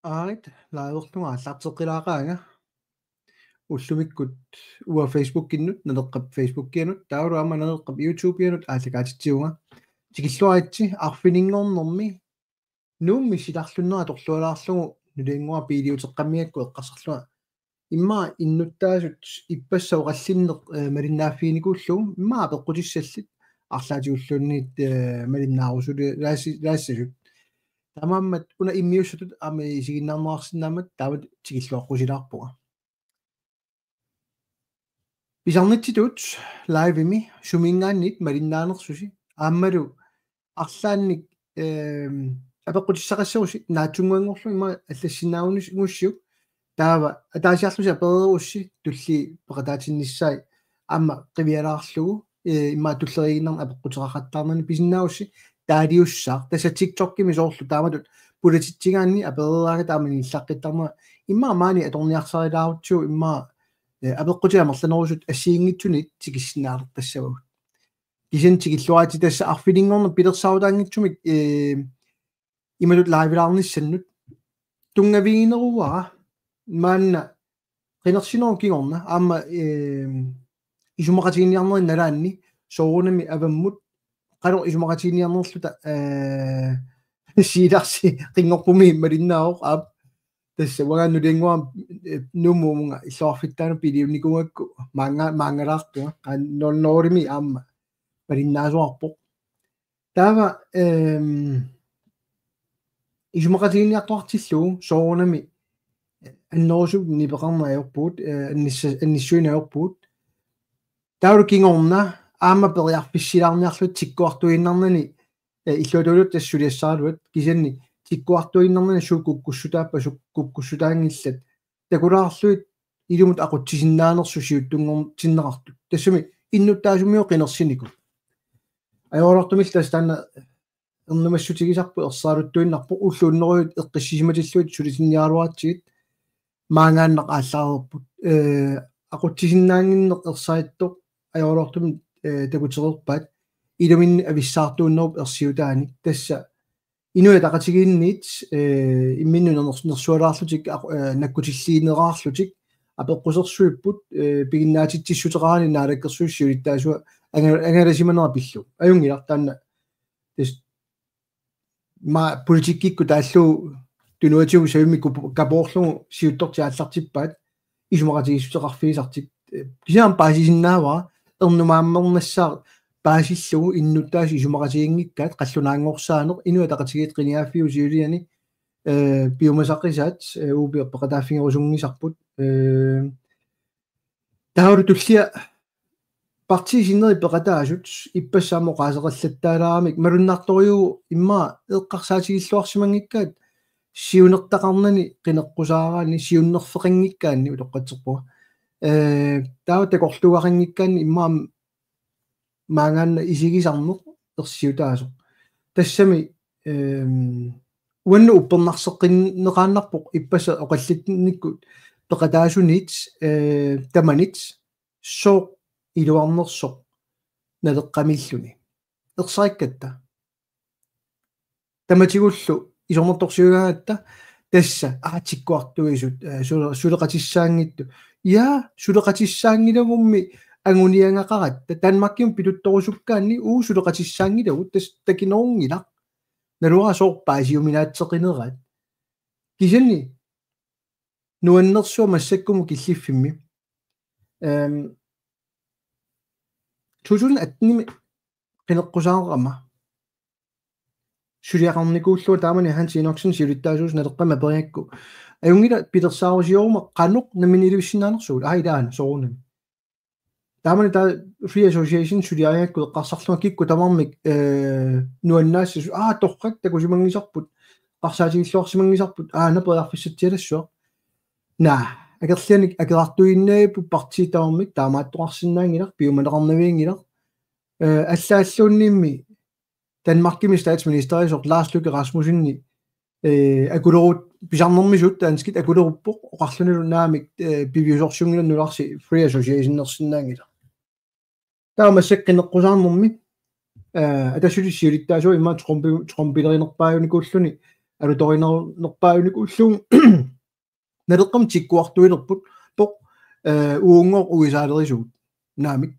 Aarit laavertunga аллартеққилаақаага уллумиккут уа Facebook-киннут налеққап Facebook-кианут тауру ама налеққап YouTube-кианут ааллакаатитсиунга тикиллуаритси арфинингорнэрми нуумми силарлуннера торлуалаарлугу нулингуа пилиутеққаммиакку эққарсарлуа имма иннуттаасут иппассау қаллиннеқ малиннааффиникууллугу имма пеққутиссаллит арлаатиуллуунниит малиннаарусули лаассасут тамааммат уна иммиуссутут ами сигиннаарнаарсинаамат таават тикиллуаққусилаарпуга писарнитситут лайвими сумингааннит малиннаанерсуси ааммалу арлаанник апеққутиссақассаруси наатсунгуангорлу има аллассинаагунис гуссиук таава атаасиарлуси аперерусси тулли пеқатаатинниссаи аама қивиалаарлугу имма туллеригиннарна апеққутеқақаттаарнани писиннаусси таалиуссаа тасса TikTok-кими соорлу тааматут пулатитсигаанни аперераага таамани иллаққиттарма имма маани аторниарсарилаарутсуу имма апеққутиамерланерусут ассиингитсунит тикиссинаалертассавагут кисен тикиллуаати тасса арфилингорна пилерсаутаангитсумик ималут лайвилаарниссаннут тунгавигинеруара маанна qinерсинеру кигорна аама исумақатигиниарнери налаанни соорунами аваммут qalo исумақатигиниарнерлута сииларси qingorpumi малиннаавоқ аап тасса вагааннулингуа нуммуунга иллуарфиттаана пилиунникунгакку маангалаартуга норнорими аама малиннаасуарпоқ таава исумақатигиниартуартиллуу соорунами аннерусуп нипеқарнаajorpuut анниссуинаajorpuut тауру кингорна аама периарфиссилаарниарлут тиккуартуиннарнани иллуатулут тассулиассаалуат кисанни тиккуартуиннарнани сукуккуссутааппа суккуккуссутаангиллат такулаарлуит илумут aqutsisinnaanersusiut tunngorm tinnerartut тассами иннуттаасумио qinерсинику аёолартумил тастаана эрнумассутигисарпу ерсаалуттуиннарпу уллууннеруйут эққиссисиматиллуит сулисинниалуаатсигит маангааннеқ ааллаарерпут aqutsisinnaaginnеқ ерсаиттоқ аёолартум такутерерпаат илуминни ависсаартууннеруп ерсиутаани тасса инуя тақатигиинниит имминну нерсуалаарлутик наккутиллиинераарлутик апеққусерсуиппут пигиннаатитсиссутераани наалаккерсуиссиулиттаасуа ангаласиманера пиллу аюнгилартаанна тас ма политиккикку тааллуу тунуатигу савиммикку капоорлугу сиуттортиааллартиппаат исумақатигиссутеқарфигисартик кисаам паасисиннааваа эрнумааммернассаа паасиллугу иннуттааси исумақатигингиккаат қаллунаангорсаанеқ инуа тақатигиит қиниааффиу сиулиани биомасаққисаат уупиерпеқатааффингерусунгисарпут тауру туллиа партисиннери пеқатаасут иппассаамо qaasеқаллаттаалаарамик малуннарториу имма эққарсаатигиллуарсимангиккаат сиунертақарнани қинеққусаараани сиуннерфеқангиккаанни улоққатсерпуга таава такорлугарангиккаанни иммаам маангаанна исигисарнеқ ерсиутаасо тассами уанну уппернарсеққиннеқааннарпоқ иппаса оқаллитникку пеқатаасунит таманит соо илуарнерсоқ налеққамиллуни ерсариккатта таматигуллу исорнерторсиугаатта тасса аатиккуартуисут сулеқатиссаангитту я сулеқатиссаангилагумми ангуниангақаратта танмаккиум пилутторусуккаанни сулеқатиссаангилагут тас такиноонгила налуара соорпаасиуминаатсеқинераат кисанни нуаннерсуа массаккуму киллиффимми 2018 qinеққусаарама сулиақарникууллуа таамани хансиноксен силиттаасуус налеққама периакку аюнгила питерсаарусиорума қанеқ наминилуиссинаанерсуут аилаана соорунами таамани та free association сулиариакку эққарсарлума кикку тамармик нуаннаассасу торқак такусимангисарпут қарсаатигиллуарсимангисарпут напериарфиссатсиалассуа на агерлианик акерартуиннаапу партитаормик таамааттоқарсинаангилар пиуманеқарнавиингилар аллааллууннимми Danmarkimi statsminister isor Lars Løkke Rasmussenni акулерут писарнэрмисут таанскит акулеруппоқ оқарлунилунаамик пивиусорсунгиланнуларси free association нерсинаангила таамассаккинеққусаарнэрми атассулиссиулиттаасуа имма тромпилеринерпааюникууллуни алуторинернерпааюник уллуун налеққам тиккуартуилерпут поқ уунгор уисаалерисуут наамик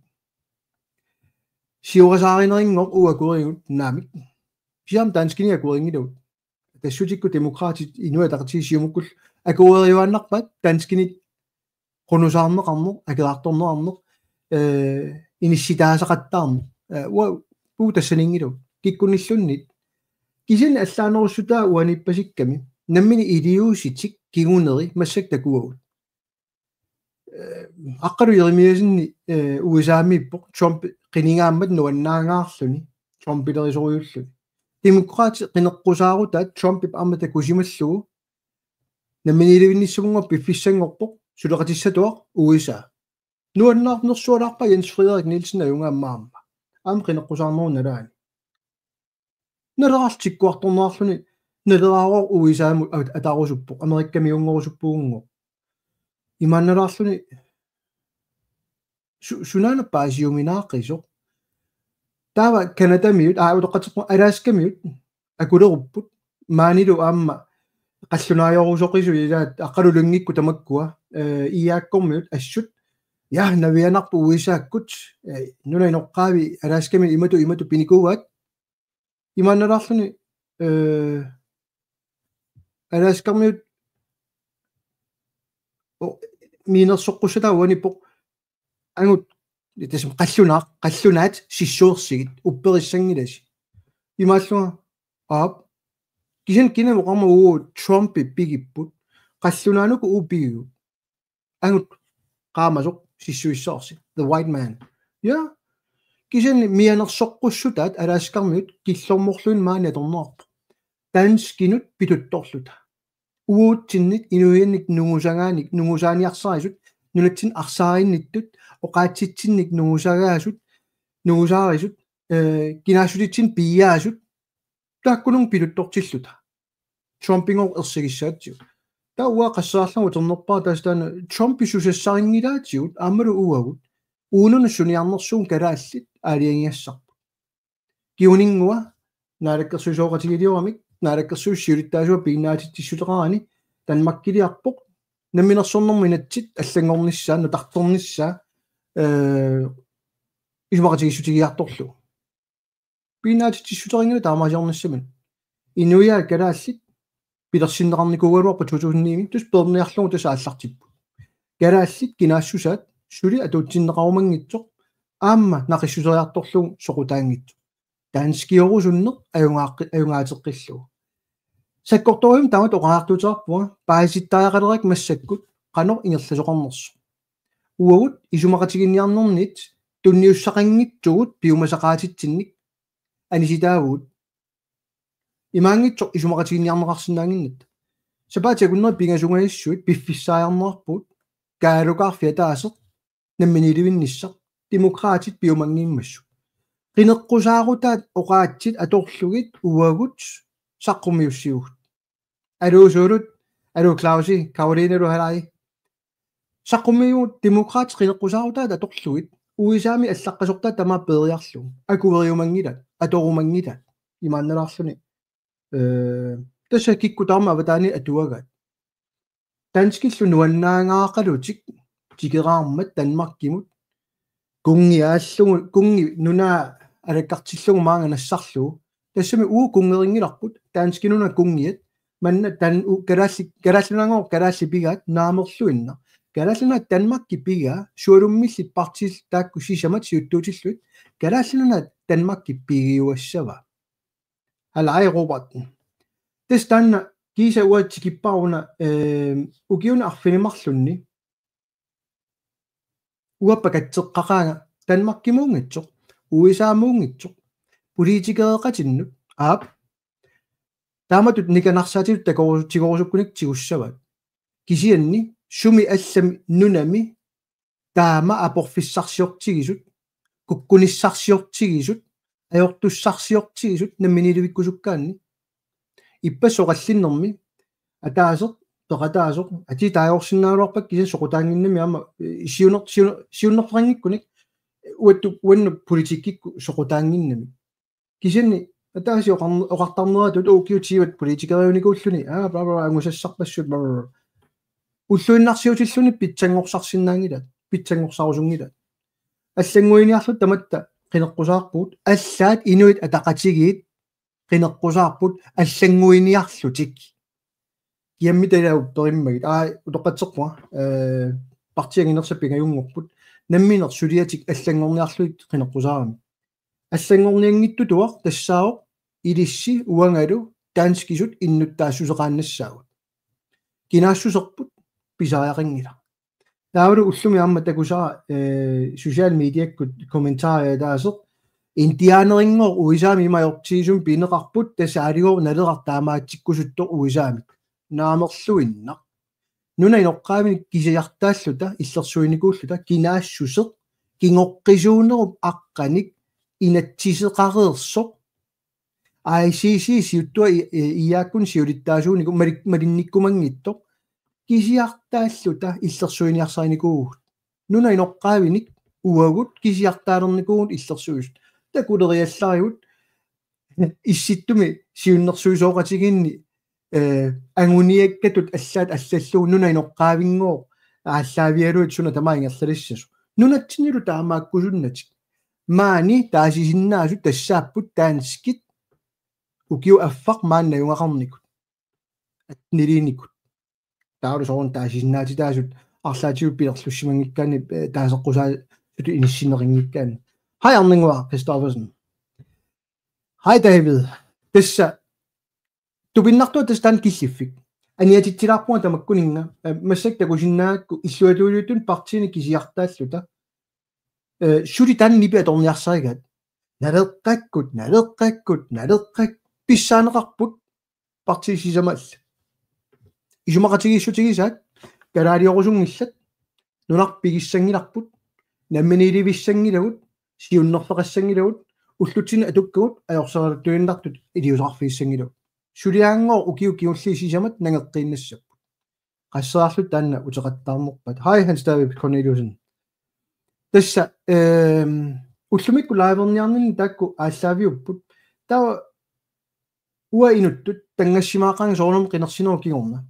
сиорасааринерингор уакурингут наамик сиам данскини акурингилут тассутикку демократит инуатақти сиумуккул акуриуаннарпат данскини qunusаарneqarneq akelaartornerarneq inissitaasaqattaarneq wa puutassaniingilu kikkunillunnit kisin allaanerussуtaa uanippasikkami nammini iliuusitik kiguneri massak takuagut aqqalu yerimiasinni uisaamiippoq Trump qiningaammat nuannaangaarluni Trumpilerisoriulluni demokraati qineqqusaarutat Trumpip ammata kusimallugu nammini ilivinnissugunngor piffissangorpoq suleqatissatuaq USA nuannaarnersualaarpa Jens Frederik Nielsen ajungaammaarma aam qineqqusаарnerunalaani naleraartikkuartornerarluni naleraaror USA-mu ataarusuppoq Amerikkamiungorusuppuungo imaannalaarluni sunaana paasiuminaaqqisoq taava Kanadamiut utoqqateqqa Alaskamiut akulerupput maanilu aamma qallunaajorusоqisu ilaat aqalulunngikku tamakkua iyaakkormiut assut ja navianarpu uisaakkut nuna inoqqaavi Alaskami imatu pinikuugaat imaannalaarluni Alaskarmiut miinersoqqussata uanippoq angut tasum qallunaat sissuersigit upperissangilasi imaallunga aap kisan kinamoqarma uu Trump pigipput qallunaanuku upigigu angut qaamasoq sissuissaarsi the white man ja kisan mianersoqqussutat Alaskarmiut killormorluun maanatornerarpu tanskinut pituttorluta uuttinnit inuiannik nungusaaniarsarisut nunatsin arsaariinnittut oqaatsitsinnik nungusaarisut kinaasutitsin piiyaasut taakkunung piluttortilluta Trumpingor ersigissaatigut tauwa qassаарlagu ternerpaa taastaan Trump isusassarinngilaatigut aammalu uagut uununu suniarnersuun kalaallit aaliangiassarpu kiuningua naalakkersuisooqatigiliuramik naalakkersuussiulittaasua piinnaatittissuteqarani tanmakkiliarpoq namminersornerminatsit аллангорнissaa nutарторнissaa исумақатигиссутигиарторлу piinnaatittissuteringila taamaasiornissaman inuiaa kalaallit pilersinneqarnikuugaluarpa 2009 tus perniarlugu tasa аллартиппу kalaallit kinaassusaat suli atuutsinneqarumangitsoq aamma naqissuseriartorlugu soqutaangitsu taanskiorusunneq ajungaateqqillugu sakkortorium tamat oqaartuuterpua paasittaaqalerik massakkut qanor ingerlasoqarnersu uagut isumaqatiginniarnernit tunniussaqanngitsugut piumasaqaatitsinnik anisitaavuut imaangitsoq isumaqatiginniarneqarsinnaanginnat sapaatiakunner pingasungaissuit piffissaajarnerput kaalukaarfia taaseq namminiilivinnissaq demokraatit piumangiimmassu qineqqusaarutat oqaatsit atorlugit uagut saqqummiussiugut aluusuulut alu Clausi Carolina luhalai saqqummiugut demokraat qineqqusaarutat atorlugit uisaami allaqqasortat tamaa peeriarlu akuveriumangilat atorumangilat imaannalaarluni tassa kikkutaarma avataani atuagaat tanskillu nuannaangaaqalutik tikeraarmat Danmarkimut kungi nunaa alakkartillugu maanga nassarlugu tassami kungeringilarput taanskinuna kungiat manna tan kalaallunaangor kalaallipigaat naamerluinna kalaallunaat Danmarkki pigaa sualummillit partil taakku sisamat siuttuutillut kalaallunaat Danmarkki pigiuassava halai Robert tastanna kiisa uatsikipparuna ukiuna arfinimarlunni uappakatseqqaqaanga Danmarkkimuungitsoq USA-muungitsoq politikereqatinnut aap taamatut nikanarsaatilut takorusukkunik tigussavaat kisianni sumi allami nunami taama aporfissarsiortigisut kukkunissarsiortigisut ajortussarsiortigisut namminiluvikkusukkaanni ippasoqallinnermi ataaseq toqataasoq ati taajorsinnaaluarpak kisan soqutaanginnami aama siunerterangikkunik uannu politikkikku soqutaanginnami kisanni атааси оқартарнератут уукиутииват политикериуникууллуни бла бла ангусассарпассут бла уллуиннарсиутиллуни питсангорсарсинаангилат питсангорсарусунгилат аллангуиниарлут таматта qinеққусаарпут аллаат инуит атақатигиит qinеққусаарпут аллангуиниарлутик киаммиталау периммагит утоқатсеққуа партиангинерсаппингаюнгорпут намминер сулиатик аллангорниарлуит qinеққусаарами аллангорниангитту туар тассаоқ илисси уангалу таанскисут иннуттаассусеқааннассаагут кинаассусерпут писариақингила таавру уллуми аама такусара социал медиаккут комментариа таасеқ интиаанерингор уисаами имаёртиисум пинеқарпут тассаалигоор налеқартаамаатсиккусуттор уисаамик наамерлуиннақ нуна иноққаамини кисиартааллута иллерсуиникууллута кинаассусеқ кингоққисуунеруп аққаник инатсисеқареерсоқ ICC сиуттуа иааккун сиулиттаасуунику малинниккумангиттоқ кисиартааллута иллерсуиниарсааникуугут нуна иноққаавиник уагут кисиартаалерникуугут иллерсуисут такулериаллариут исситтуми сиуннерсуисооқатигинни ангуниаккатут аллаат аллаллуу нуна иноққаавингоо ааллаавиалуит суна тамаингерлалиссасу нунатсинилу таамааккусуннатик маани таасисиннаасут тассааппут таанскит укиу аффақ маанна юнгақарникут атнилиникут таалу соорун таасисиннаати таасут арлаатиуп пилерлуссимангиккаани таасеққусаа суту иниссинерингиккаани хай арнингуа Christoffersen хай David тасса тупиннартуа тастан киллиффик аниатитсилаарпуа тамаккунинга массак такусиннаакку иллуалуулуутун партиини кисиартааллута шури таннипи аторниарсаригат налеққаккут писсаанеқарпут партисисамаалла исумақатигиссутигисаат галаалиорусунгиллат нунарпигиссангиларпут намминиливиссангилагут сиуннерфеқассангилагут уллутсина атуккагут аёрсералуттуиннартут илиусаарфииссангилагут сулиаангоо укиукиуллисисамат нангеққииннассаппут qasseraarlut taanna uteqattaarnerpat hi Hans David Corneliusen tassa ullumikku laiverniarnini taakku ааllaавиуппут таа уа инуттут тангассимаақаан соорнам қинерсинеру кигорна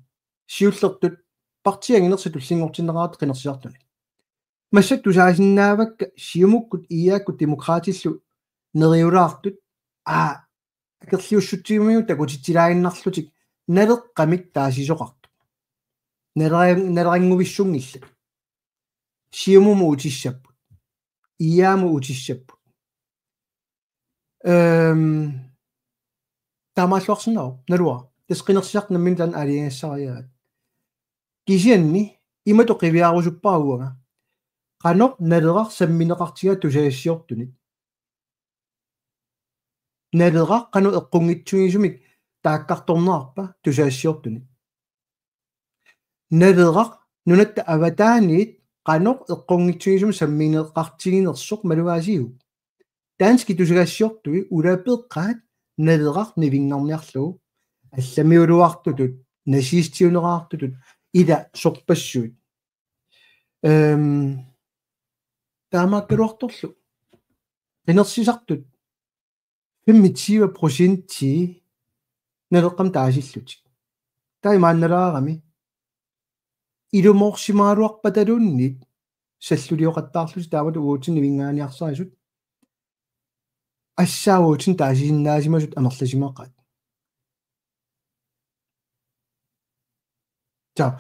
сиуллертут партиангинерса туллингортиннераат қинерсиартуни массак тусаасиннаавакка сиумуккут иааккут демократиллу нериулаартут акерлиуссутсигумиу такутитсилаиннарлутик налеққамик таасисоқарту нерангувиссунгилла сиумуму утиссаппут иааму утиссаппут таамааллуарсинаа налуа тасқинерсиартнаммин таан алиассариаат кисианни имато қивиарусуппаагуага qanoq nalerar sammineqartiga tusaassiortunit nalerar qanu eqqungitsugisumik taakkartornerarpa tusaassiortunit nalerar nunatta avataaniit qanoq eqqungitsugisum sammineqartiginersoq maluaasiu taanski tusaassiortui ulapeqqaat nalerar nivingnarniarlugu allamiuluartutut nasiistiuneraartutut ila sorpassuut таамааккалуарторлу инерсисартут 25% налеққам таасиллутик таймаанналаарами илумоорсимаалуарпаталууннит саллулиоқаттаарлути таамат уутин вингааниарсарисут ассаавуутин таасисиннаасимасут амерласимаққат та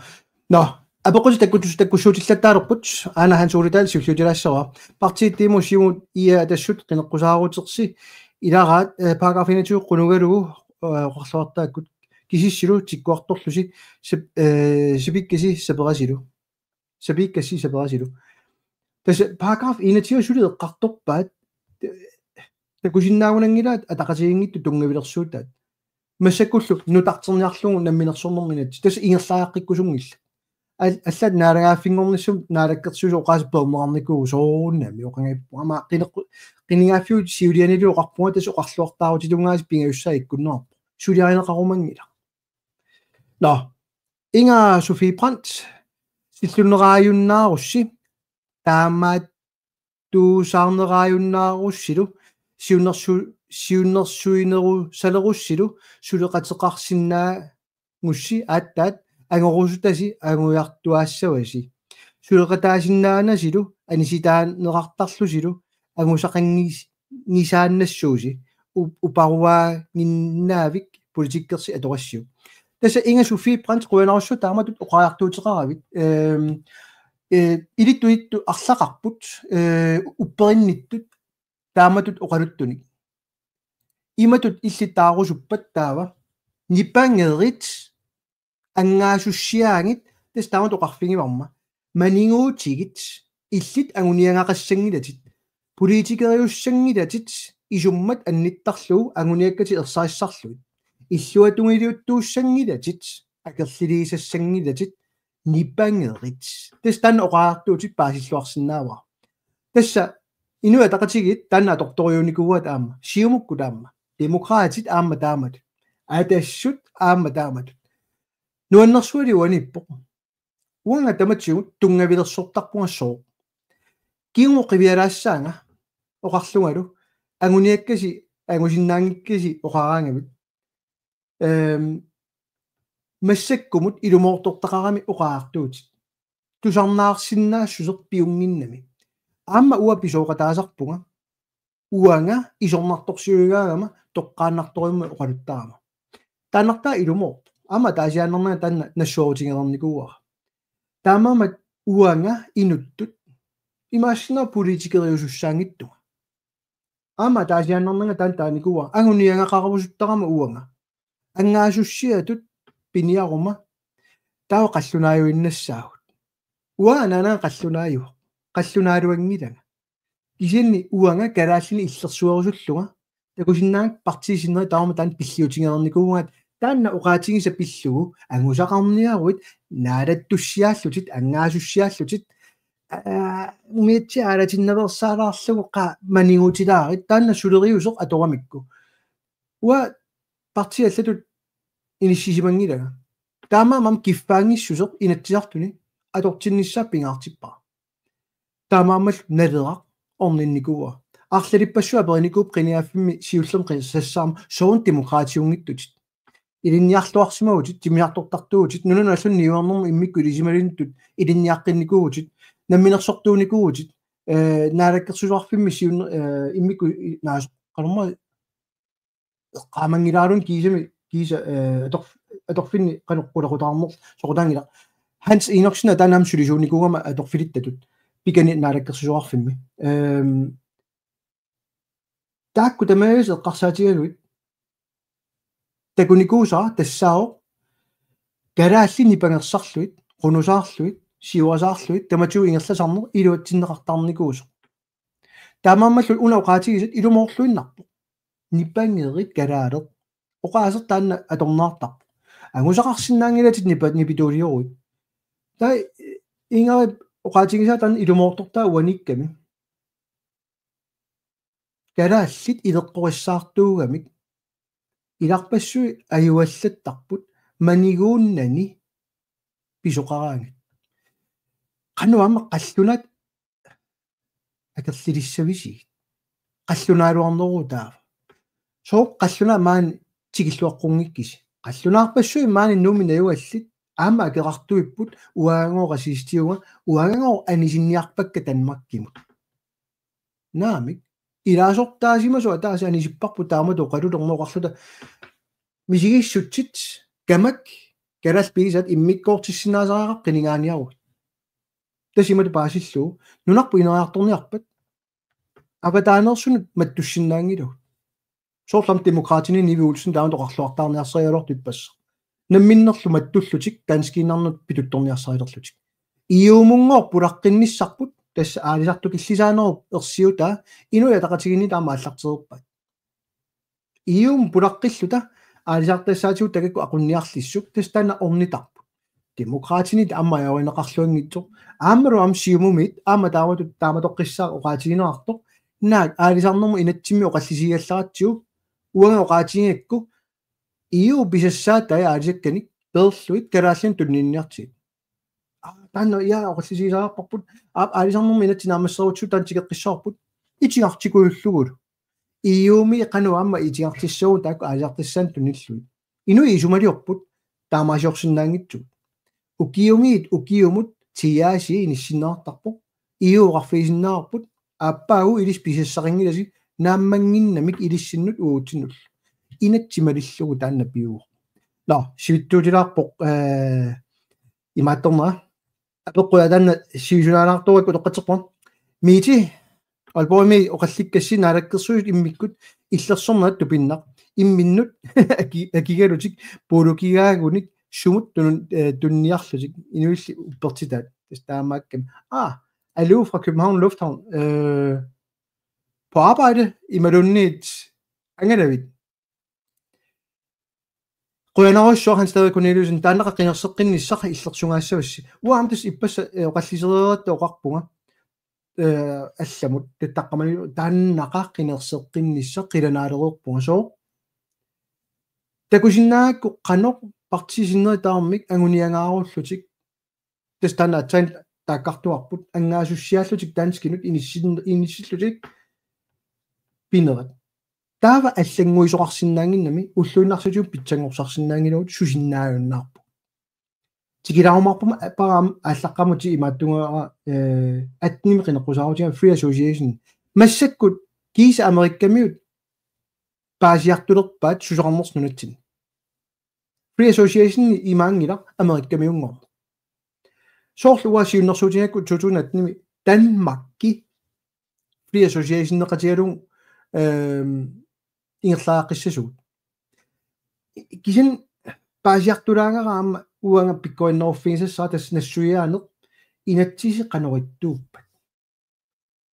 но апоқус таккусуутиллаттаалерпут аана хансуулитаал сиуллутилаассава партииттиму симу ия тассут қинеққусааруутерси илараат параграфинатиу қунугалугу қарлуартааккут кисиссилу тиккуарторлуси сипиккаси саперасилу тас параграф 21 сулиеққарторпаат такусиннаагунангилаат атақатигингитту тунгавилерсуутаат массаккуллу нутартерниарлугу намминерсорнерминат тас ингерлаааққиккусунгилла аллат наалагааффингорниссум наалаккерсусу оқаас пернеқарникуу сооннами оқангаппу ама қинингаффиут сиулианилу оқарпуга тас оқарлуартаарутилунгаас пингаюссаа иккуннерпу сулиаринеқарумангила но инга Софie Brandt силлунерааюннаарусси таамаат туусаарнерааюннааруссилу siunnersuineru salerussilu suleqateqarsinnaa ngussi aattaat angorusutasi anguyartuaassavasi suleqataasinnaanasilu anisitaaneqartarlusilu angusaqangiis ngisaannassuusi uparuaaginnaavik politikkersi atorassiu tassa ingasu fibrant quyanarussu taamatut oqaartuuteqaravit ilittuittu арлақарпут upperinnittut taamatut oqaluttunik imatut illitaarussuppat taava nippangerit angaasussiaangit tas taamat oqarfingivarma maniguutigit illit anguniangaqassangilatit politikeriussangilatit isummat annittarlugu anguniakkati ersaissarluit illuatungiliuttuussangilatit akerliliisassangilatit nippangerit tas tan oqaartuutit paasilluarsinnaava tassa inua taqatigit tanna tortoriunikuat aamma siumukku taamma demokraatit aamma taamat atassut aamma taamat nuannersuali uanippo uanga tamatsigut tungavilersortarpungassoo kiungo qivialaassaanga oqarlungalu anguniakkasi angusinnaangikkasi oqaraangavit массаккумут илумоорторtaqarami oqaartuutit тусарнаарсиннаассусер пиунгиннами аама уа писооqataasarpunga уанга исорнарторсуигаагама тоққааннарторимма оqaluttaama тааннартаа илумоорт аама таасиааннернага танна нассуорутингерникууара таамаамат уанга инуттут имаассинаа политикериусуссаангиттуга аама таасиааннернага таан тааникууара агуниангақарвусуттарама уанга ангаасуссиатут пиниарума таа қаллунааюиннассаагут уаанана қаллунааю қаллунааруангилага кисинни уанга калааллини иллерсуарусуллуга такусиннаак партисиннери таама таан пиллиутингерникуугаат таанна оqaатигиса пиллугу ангусақарниаруит наалаттуссиааллутит ангаасуссиааллутит умиатсиаалатиннаверсаалаарлугу qa манигутилаарит таанна сулериусоқ аторамикку уа партиаллатут инissisимангилага таамаамам киффаангиссусеқ инатсиартуни атортиннissaа пингаартиппара таамаамал налерақ орнинникуа арлалиппассуа периникууп қиниааффимми сиуллем қиссассаама соон демократиунгиттутит илинниарлуарсимагутит тимиартортартуутит нунаналлун ниуарнерму иммикку илисималиниттут илинниаққинникуугутит намминерсортууникуугутит наалаккерсулуарфимми сиун иммикку наас қалерма qaamangilaalun kiisami kiisa atorfinni qanuqqulaqutаарner soqutaangila hans inersina taanam sulisuunikugama atorfilittatut pikani naalakkersusuarfimmi taakku tamaas eqqarsaatigaluit takunikuusaa tassaao kalaalli pangersarluit qunusaarluit siuasaarluit tamatuu ingerlasarner iluatsinneqartarnikuuso taamammallu una oqaatigisat ilumoorluinnarpu nippangerit kalaaler oqaaser taanna atornaartarpu angusaqarsinnaangilaatit nipituuliorut tai ingari oqaatigisaa taanna ilumoortortaa uanikkami kalaallit ileqqorissaartuugamik ilarpassui ajuallattarput maniguunnani pisoqaraangit qanuama qallunat akerlilissavisi qallunaaluarneruutaava soo qalluna maan tigilluaqqungikkisi qallunaarpassui maani nuuminajuallit aama akerartuipput uaangorasiistiuga uaangor anisinniarpakka tanmakkimut naamik ilaasortaasimasu ataasi anisipparpu taamatu qalulernoqarluta misigissutsit kamak kalal piisat immikkoortissinaasaraaqaq qiningaaniarut tasimat paasillu nunarpu ineriartorniarpat apataanersunut mattussinnaangilu soorlam demokraatini niviulsin taamatu qarluartaarniarsarialortippas namminnerlu mattullutik kanskiinarnut pituttorniarsarilerlutik iumungor pulaqqinissarput тасса аалисарту киллисааnerup ерсиута инуя тақатигини таама аллартерерпат иум пулаққиллута аалисартассаатигу такакку ақунниарлиссук тастана орнитарпу демократини таама яуинеқарлуангитсо ааммалу ам сиумумит аама таамату тааматоққиссаа оqaатигинеарто наак аалисарнерму инатсимми оқаллисигалларатсиу уанга оqaатигиакку иу бисассаатая аалисакканик перлуит калааллин туннинниартиг таанно я оқаллисисаарпарпут аалисарнерми инатсинаамассерутсу таантигеққиссаарпут итиартикуйуллугул iumi qanuamma itiartissuun taakku ajartissan tunilluit inu isumaliorput taamaasiorsinnaangitsu ukiumut tiaasi inissinnaartarpu iuuqarfiisinnаарput aappaagu ilis pissassaqingilasi naammanginnamik ilissinut uutinnul inattimalillugu taanna piuur no sivittuutilaarpoq imaattorma apeqquya taanna siisunaalaartuat utoqqateqqa miiti albormi oqallikkassi naalakkersuut immikkut illersornerat tupinnaq imminnut akigalutik puulukigaagunik sumut tunniarlutik inuilli uppertitaat taamaakkam Alou fra København Lufthavn på arbejde i Madonnit Angelavit. Quyanaru so han stadig Corneliusen Danmark qinnerseqqinni saq illersungaassaussi uamtas ippassa qallisererat oqarpunga allamut tattaqqamani taannaqa qinnerseqqinnisaq qilanaalererpunga so takusinnaakku qanoq partisinneri taarmik anguniangaaruullutik tastannaatsain taakkartuarput angaasussiaallutik tanskinut inissillutik pinerat taava аллангуисоқарсинаангиннами уллуиннарсутиу питсангорсарсинаангилуут сусиннааюннаарпу тикилаарумарпума параам аллаққамути имааттунгаа атними қинеққусаарутига Free Association массаккут киса америккамиут паасиартулерпаат сусоқарнерснунатсин Free Association имаангила америккамиунгор соорлуа сиуннэрсуутингакку 2018 Danmarkki Free Association неқатигалун ингерлааққиссасуут кисин паасиартулаагаараама уанга пиккоиннерффингсассаа тасснассуяанеқ инатсиси қанериттууппат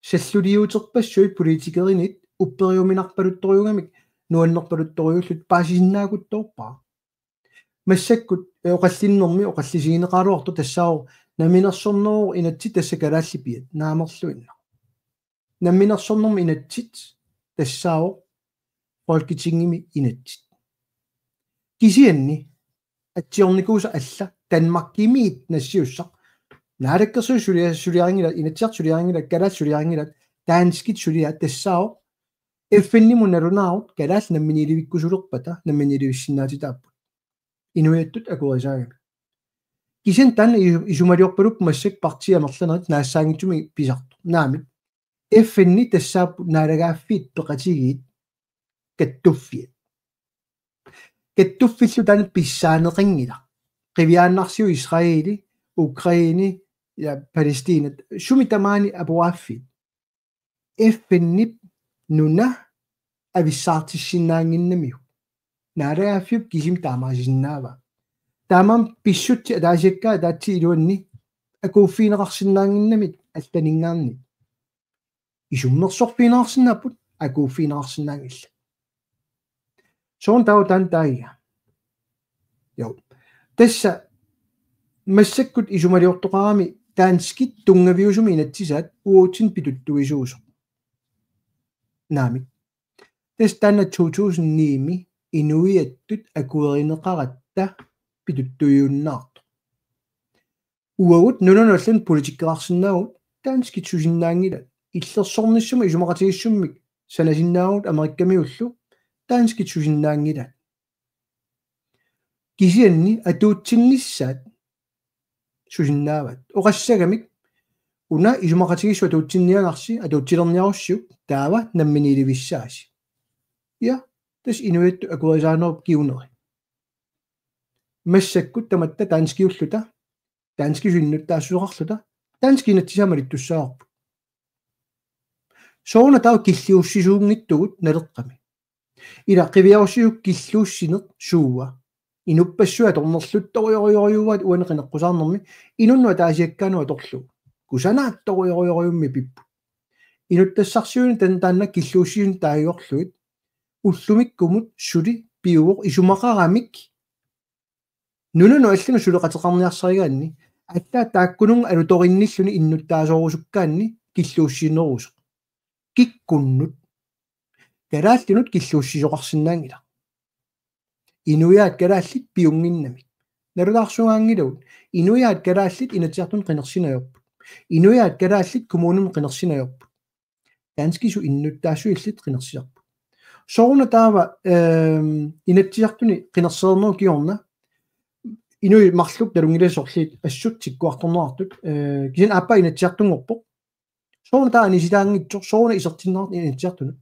саллулиутерпассуи политикеринит уппериуминарпалутторюгамик нуаннерпалутторюуллут паасисиннаагутторпаа массаккут оқаллиннэрми оқаллисигинеқалуарто тассао наминерсорнероо инатси тассакалааллипиат наамерлуинна наминерсорнерми инатсит тассао Folketingimi inatsit kisianni attiornikuusa alla Danmarkimiit nassiussaq naalakkersu suliaringila inatsiart suliaringila kalaat suliaringila taanskit suliaat tassao effennimunnalunaarut kalaat namminiilivikkusulerpata namminiilivissinnaatitaapput inuiattut akurisaaga kisian tan isumaliorpalup massak partiamerlanerit naassaangitumi pisartu naamik effenni tassaappu naalagaaffiit peqatigiit kattuffilu tan pissaaneqingila qiviaannarsiu Israeli Ukraini ja Palæstina sumi tamaani apuaffit effennip nuna avissaartissinnaanginnamiu naalaaffiup kisim taamaasisinnaava taamam pissutti ataasiakkaa taatsi iluanni akuuffiineqarsinnaanginnamit allaningaarni isummersorfiineqarsinnaaput akuuffiineqarsinnaangilla soon tautan taia jo tässä massakkut isumaliortoqarami taanskit tungaviusumi inatsisaat uutsin pituttuisuusu naamik tastanna 2009 inuiattut akuerineqaratta pituttuiunnaartu uagut nununallan politikkeqarsinnaagut taanskit susinnaangilat illersornissuma isumaqatigissummik sanasinnaagut amerikkamiullu taanskit susinnaangilat kisianni atuutsinnissaat susinnaavat oqassagamik una isumaqatigissu atuutsinniangarsi atuutsilerniarussiuk taava namminiilivissaasi ja tas inuittu akurisaanerp kiuneri massakkut tamatta taanskiulluta taanskisuinnuttaassuqarluta taanskinatsisaamalittussaarpu soona tau killiussisuungittugut naleqqami ila qiviarussiuk killuussineq suuwa inuppassua tornerluttoriorioriuvat uaneqineqqusаарnermi inunnu taasiakkaanu atorlu kusanaattoriorioriummi pippu inuttassarsiuni taanna killuussiun taagiorluit ullumikkumut suli piuvoq isumaqaramik nununu allunu suleqateqarniarsarigaanni аллаа тааккунун алуторинниллуни иннуттаасоорусуккаанни киллууссинерусо киккуннут калааллунут киллууссисоқарсинаангила инуяат калааллит пиунгиннами налулаарсугаангилут инуяат калааллит инатиартун қинерсинаёрпут инуяат калааллит коммунун қинерсинаёрпут таанскису иннуттаассуиллит қинерсиарпут sooruna taava inatsiartuni qinarseernernu kiorna inui marlup talungilasorliit assut sikkuartornerartut kisin appa inatsiartungorpoq sooruna taa anisitaangitsoq sooruna isertinnerat inatsiartunu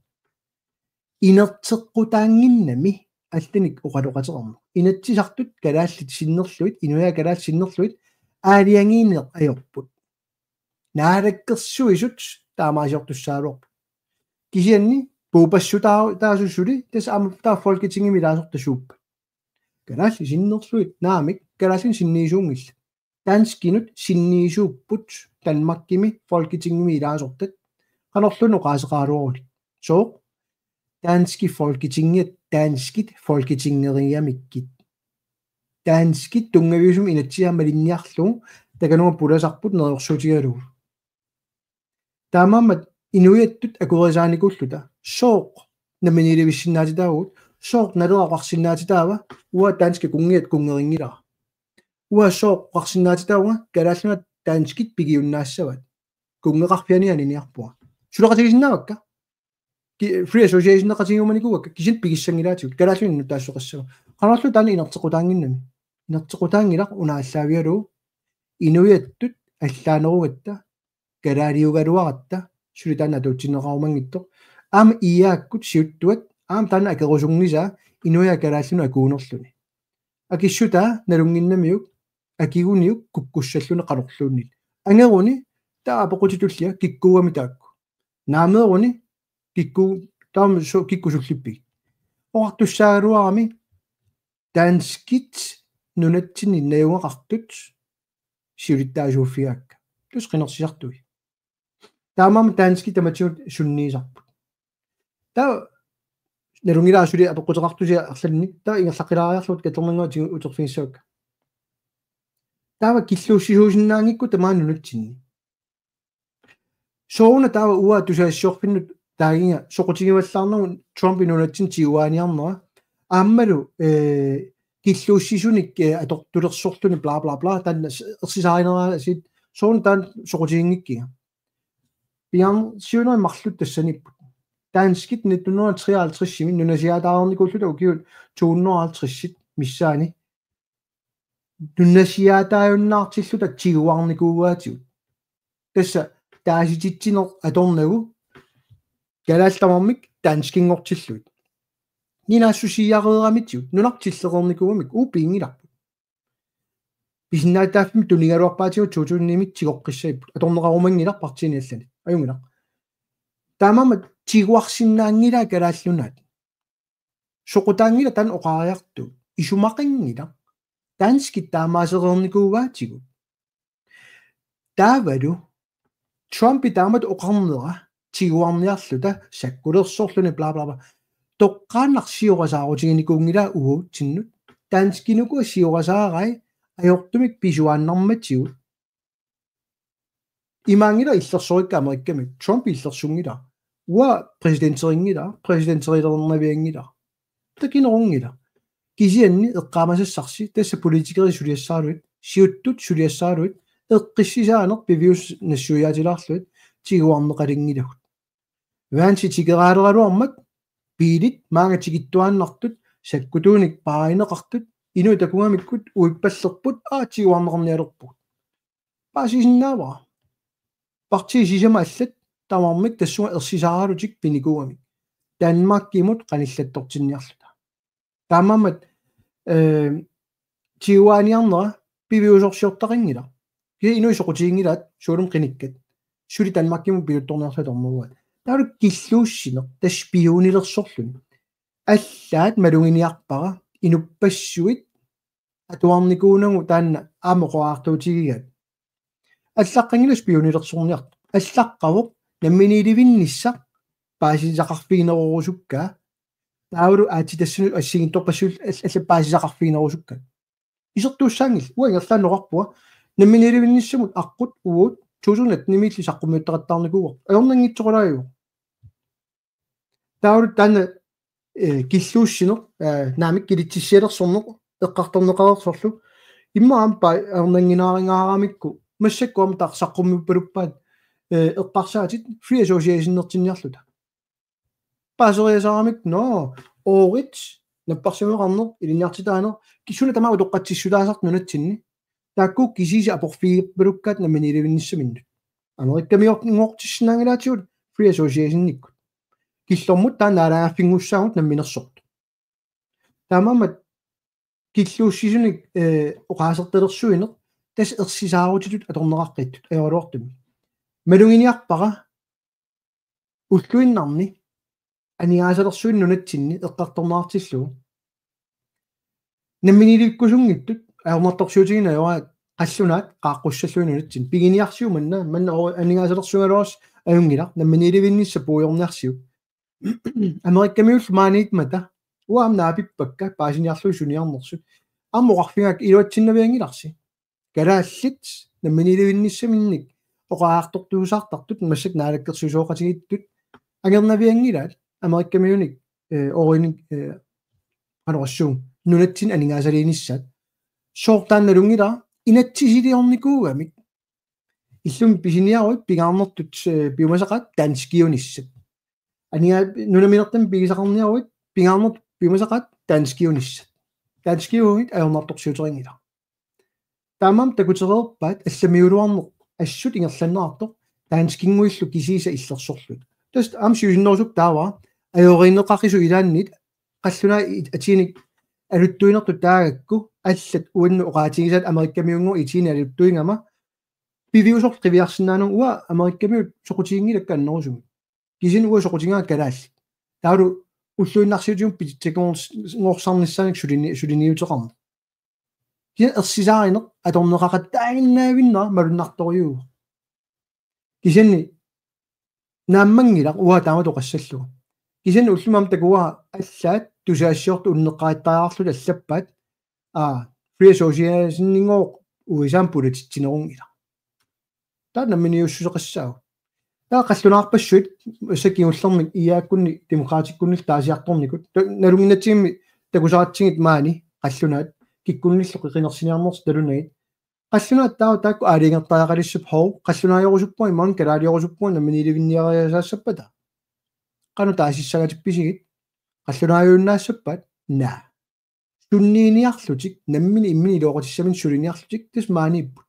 inerteqqutaanginnami алланик оқалоқатерерну инатсисартут калааллит синнерлуит инуя калаал синнерлуит аалиангиинеқ аёрпут наалаккерсуисут таамаасиортуссаалуарпу кисианни пуупассутаа таасуссули тас ама таа фолкитингими лаасортасууппа калаалли синнерлуит наамик калааллин синниисуунгилла таанскинут синниисууппут танмаккими фолкитингими лаасортат канорлуну qaasеqaaluaruli соо Danske Folketinget danskit folketingeriamikkit danskit tungaviusum inatsiammalinniarlugu takanunga pulasarput nerersutigalugu taamammat inuiattut akurisaanikуллута сооқ наминилевиссиннаатитаагут сооқ налерақарсиннаатитаава уа данske кунгиат кунгерингилара уа сооқ қарсиннаатитаауга калааллунат данскит пигиуннаассават кунгеқарпианианiniarpua сулеқатигисиннаавакка free association qatigiumanikuak kisit pigissangilaatigut kalaallunnu taassоqassava qanarlu taani inertequtaanginnami inertequtaangilaq unaallavialu inuiattut allaanerugatta kalaaliugaluaratta sulitaanna tuutsineqarumangittoq aam iaakkut siuttuat aam taanna akerusungisaa inuia kalaallunu akuunerluni akissuta nalunginnamiuk akiguniuk kukkussallune qanorluunnit angeruni taa apoqutitullia kikkuuami taakku naameeruni kikku taam so kikkusullippi oqartussaaluarami danskit nunatsini neuaqartut siulittaasuuffiaakka tus qinersisartui taamam danskit tamatsiut sunniisarput taa nalungilaasuli apoqutaqartusi arlanni taa ingerlaqilaariarlut katermanguatigu uterfiissaakka taava killuussisuusinnaangikku tamaa nunatsinni soona taava uaa tusaassorpinnut taaginga soqutigivallarnerun Trump inunatsin tiuaaniarnera aammalu killuussisunik atortulersorluni bla bla bla tan ersisaarineraa sit soon tan soqutigiнгиккига pian siunoi marlut tassanipput taanskit 1953 nunasiaatаарnikulluta ukiut 250 missaani nunasiaataajunnaartilluta tiguarnikuugaatigut tassa taasititsiner atornagu kalaaltamarmik taanskingortilluit ninaasusiyaareeramitsiut nunartilleqernikuumik uupiingilarput pisinnaataafmi tunigaluarpaatigut tuutunnimit tigoqqissaiput atorneqarumangilaq partiniallani ajungilaq taamama tiguarsinnaangila kalaallunaat soqutaangila tan oqaariartu isumaqingila taanskit taamaasereernikuugaatigut taavalu Trumpi taamat oqarnera tiguarniarluta sakkulersorluni bla bla bla toqqaannarsiorasaarutiginikunngila uuttinnut taanskinuku siorasaarai ajortumik pisuaannarmatigut imaangila illersorikka amerikkamik Trump illerssungila ua presidenterilernernaviangila takinerungila kisianni eqqaamasassarsi tassa politikeri suliassaaluit siuttut suliassaaluit eqqissisaaner pivius nassuiaatilaarluit tiguarneqalingilagut vaansi tigeraaleraluarmak piilit maanga tigittuaannartut sakkutuunik paaineqartut inu takungamikkut uippallerput tiguarneqarnialerput paasisinnaavara partisisama allat tamarmik tassunga ersisaraalutik pinikuamik Danmarkimut qanillattortinniarluta taamammat tiguaaniarnera piviusorsiortaqingila inu soqutigingilaat suulum qinikkat suli Danmarkimut piluttorniarlatormuguat taalu killuussineq taspiunilersorlun allaat malunginiarpara inupassuit atuarnikuunangu taanna aamoqoaartuutigigat аллаққангила спионилерсорниарт аллаққавоқ намминиливинниссақ паасисақарфигинерорусукка таавалу аатитассуну ассигинторпассул алла паасисақарфигинерусукка исертууссаангил уангерлаанноқарпуа намминиливинниссамут аққут уут тусунат nimilli саққумиуттақаттаарникууа аёрнангитсоқулааюу таавалу таана киллууссинеқ наамик килитсиссиалерсорнеқ эққарторнеқарерсорлу иммаампа аёрнангинааринаарамикку массаккуам таарсаққуммиппалуппаат эққарсаатит free association нертинниарлута паасериасаарамик но оорит наппарсимеқарнер илиниартитаанер киссуна тамаа тоққатсиссулаасарт нунатсинни таакку кисиси апорфигиппалуккаат наминилевинниссаминнут америккамиортингоортиссинаангилаатиут free association никкут киллормут таанаалааффингуссаагут намминерсорт таамаамат киллууссисуник оқаасертелерсуинеқ тас ерсисаарутитут аторнеқаққиттут аёруартуми малугиниарпара уллуиннарни аниаасалерсуин нунатсинни эққарторнаартиллуу намминиликкусунгиттут аернарторсуутигина юа қаллунаат qaақqussаллуинунатсин пигиниарсиуманна манна аниаасалерсугалуарс аюнгила намминиливиннисса пуйорниарсиу америккамиул маанит мата уам наапиппакка паасиниарлуи суниарнерсут аммоқарфингак илуатсиннавиангиларси калааллит намминиливинниссаминник оқаартортуусаартартут массак наалаккерсусооқатигиттут агернавиангилаат америккамиуник ориник анорассуун нунатсин анигаасалииниссаат соортаанналунгила инатсисилиорникуугамик иллум писиниаруит пигаарнертут биумасақат данскиуниссат анига нунаминертам пигисақарниаруит пигаарнерт биумасақат данскиуниссат данскиугит аернарторсиутерингила таамам такутерерпаат алламиулуарнер ассут ингерланнеартоқ данскингуиллу кисииса иллерсорлут таст амсиусиннерсук таава аёринеқақису илааннит қаллуна атиник алуттуинерту таагакку аллат уанну оqaатигисат америккамиунгу итини алуттуингама пивиусор тривиарсинаанун уа америккамиу соқутигингилакка аннерусуми кисин уа соқутингаа калаалли таалу уллуиннарсиутиум питтекоорсарниссааник сулиниутеқарна кин ерсисааринеқ аторнеқақаттаагиннаавиннера малуннарториугу кисинни нааммангила уа тааматоқассаллугу кисинни уллумам такуа аллаат тусаассиорту уннеққааттариарлут аллаппаат free association нингоо уисаам полититсинерунгила таа намминиуссусеқассаагу таа қаллунаарпассуит сакиуллермик иааккунни демократиккуннил таасиарторникут налугинатсигимми такусаратсигит маани қаллунаат киккунниллу қиқинерсиниарнерс талунагит қаллунаат таа таакку аалингертаақалиссуп хоо қаллунааёрусуппуи маан калаалиорусуппуи намминиливинниариасаассаппата қану таасиссагатипписигит қаллунааjuunнаассаппат наа суннииниарлутик наммини иммини лоқотиссамин сулиниарлутик тас мааниппут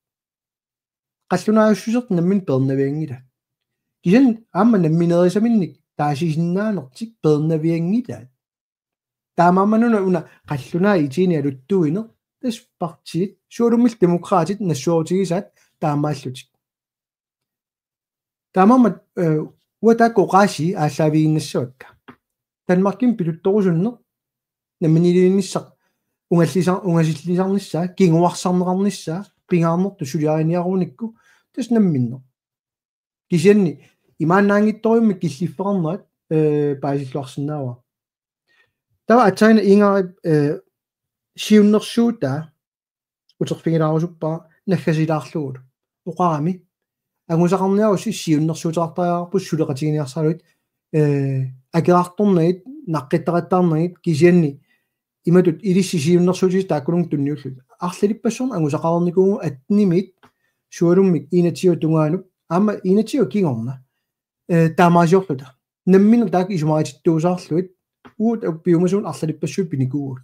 қаллунааjussусерт наммин пернавиангила кисан аама намминерисаминник таасисиннаанертик пернавиангилаат таамаамануна уна қаллунаа итини алуттуинер тас партиит суулуммил демократит нассуутигисаат таамааллутик таамаамат уатаакко қааси ааллаавигиннассуакка Danmarkin piluttorusуннер намминилиинниссақ унгасиллисарнissaa кингуарсарнеқарнissaa пингаарнерту сулиариниаруникку тас намминнер кисианни имааннаангитториумми киллиффеқарнерат паасиллуарсинаава тава атсаина ингарип сиуннерсуута утерфигилаарусуппаа наггасилаарлугут оқарами агусақарниарусси сиуннерсуутерартариарпус сулеқатигиниарсалуит агеарторнагит наққиттаратаарнагит кисианни иматут илиссисиуннерсуутис тааккулун тунниуллут арлалиппассорна агусақарникуугу атнимит суалуммик инатиу тунгаануп аама инатиу кигорна таамаасиорлута наммина таак исумаатиттуусаарлуит уут аппиумасуун арлалиппассуи пиникуугут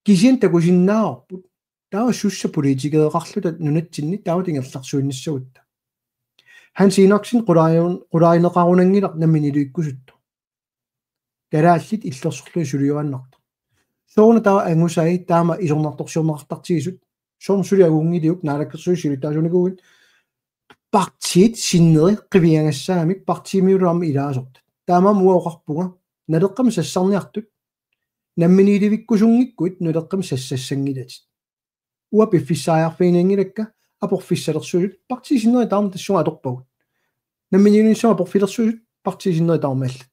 кисиан такусиннаарпут таа сусса политикеэқарлута нунатсинни таава тингерларсуиннассагутта хан синоксин qulainеqarunangilaq namminiliikkusuttu kalaallit иллерсорлуи сулиуаннарта соона таа ангусай таама исорнарторсиорнеқартартигисут соорн сулиагунгилиук наалаккерсуи сулитаасуникугит партиит синнери қивиангассаамик партиимиулуарми илаасорт таама муаоқарпуга налеққам сассарниартут намминилivиккусунгиккуит нулеққам сассассангилатит уа пиффиссааяарфииниангилакка апорфиссалерсуут партисиннери таама тассуга аторпагут намминилинсуа апорфилерсуут партисиннери таамааллат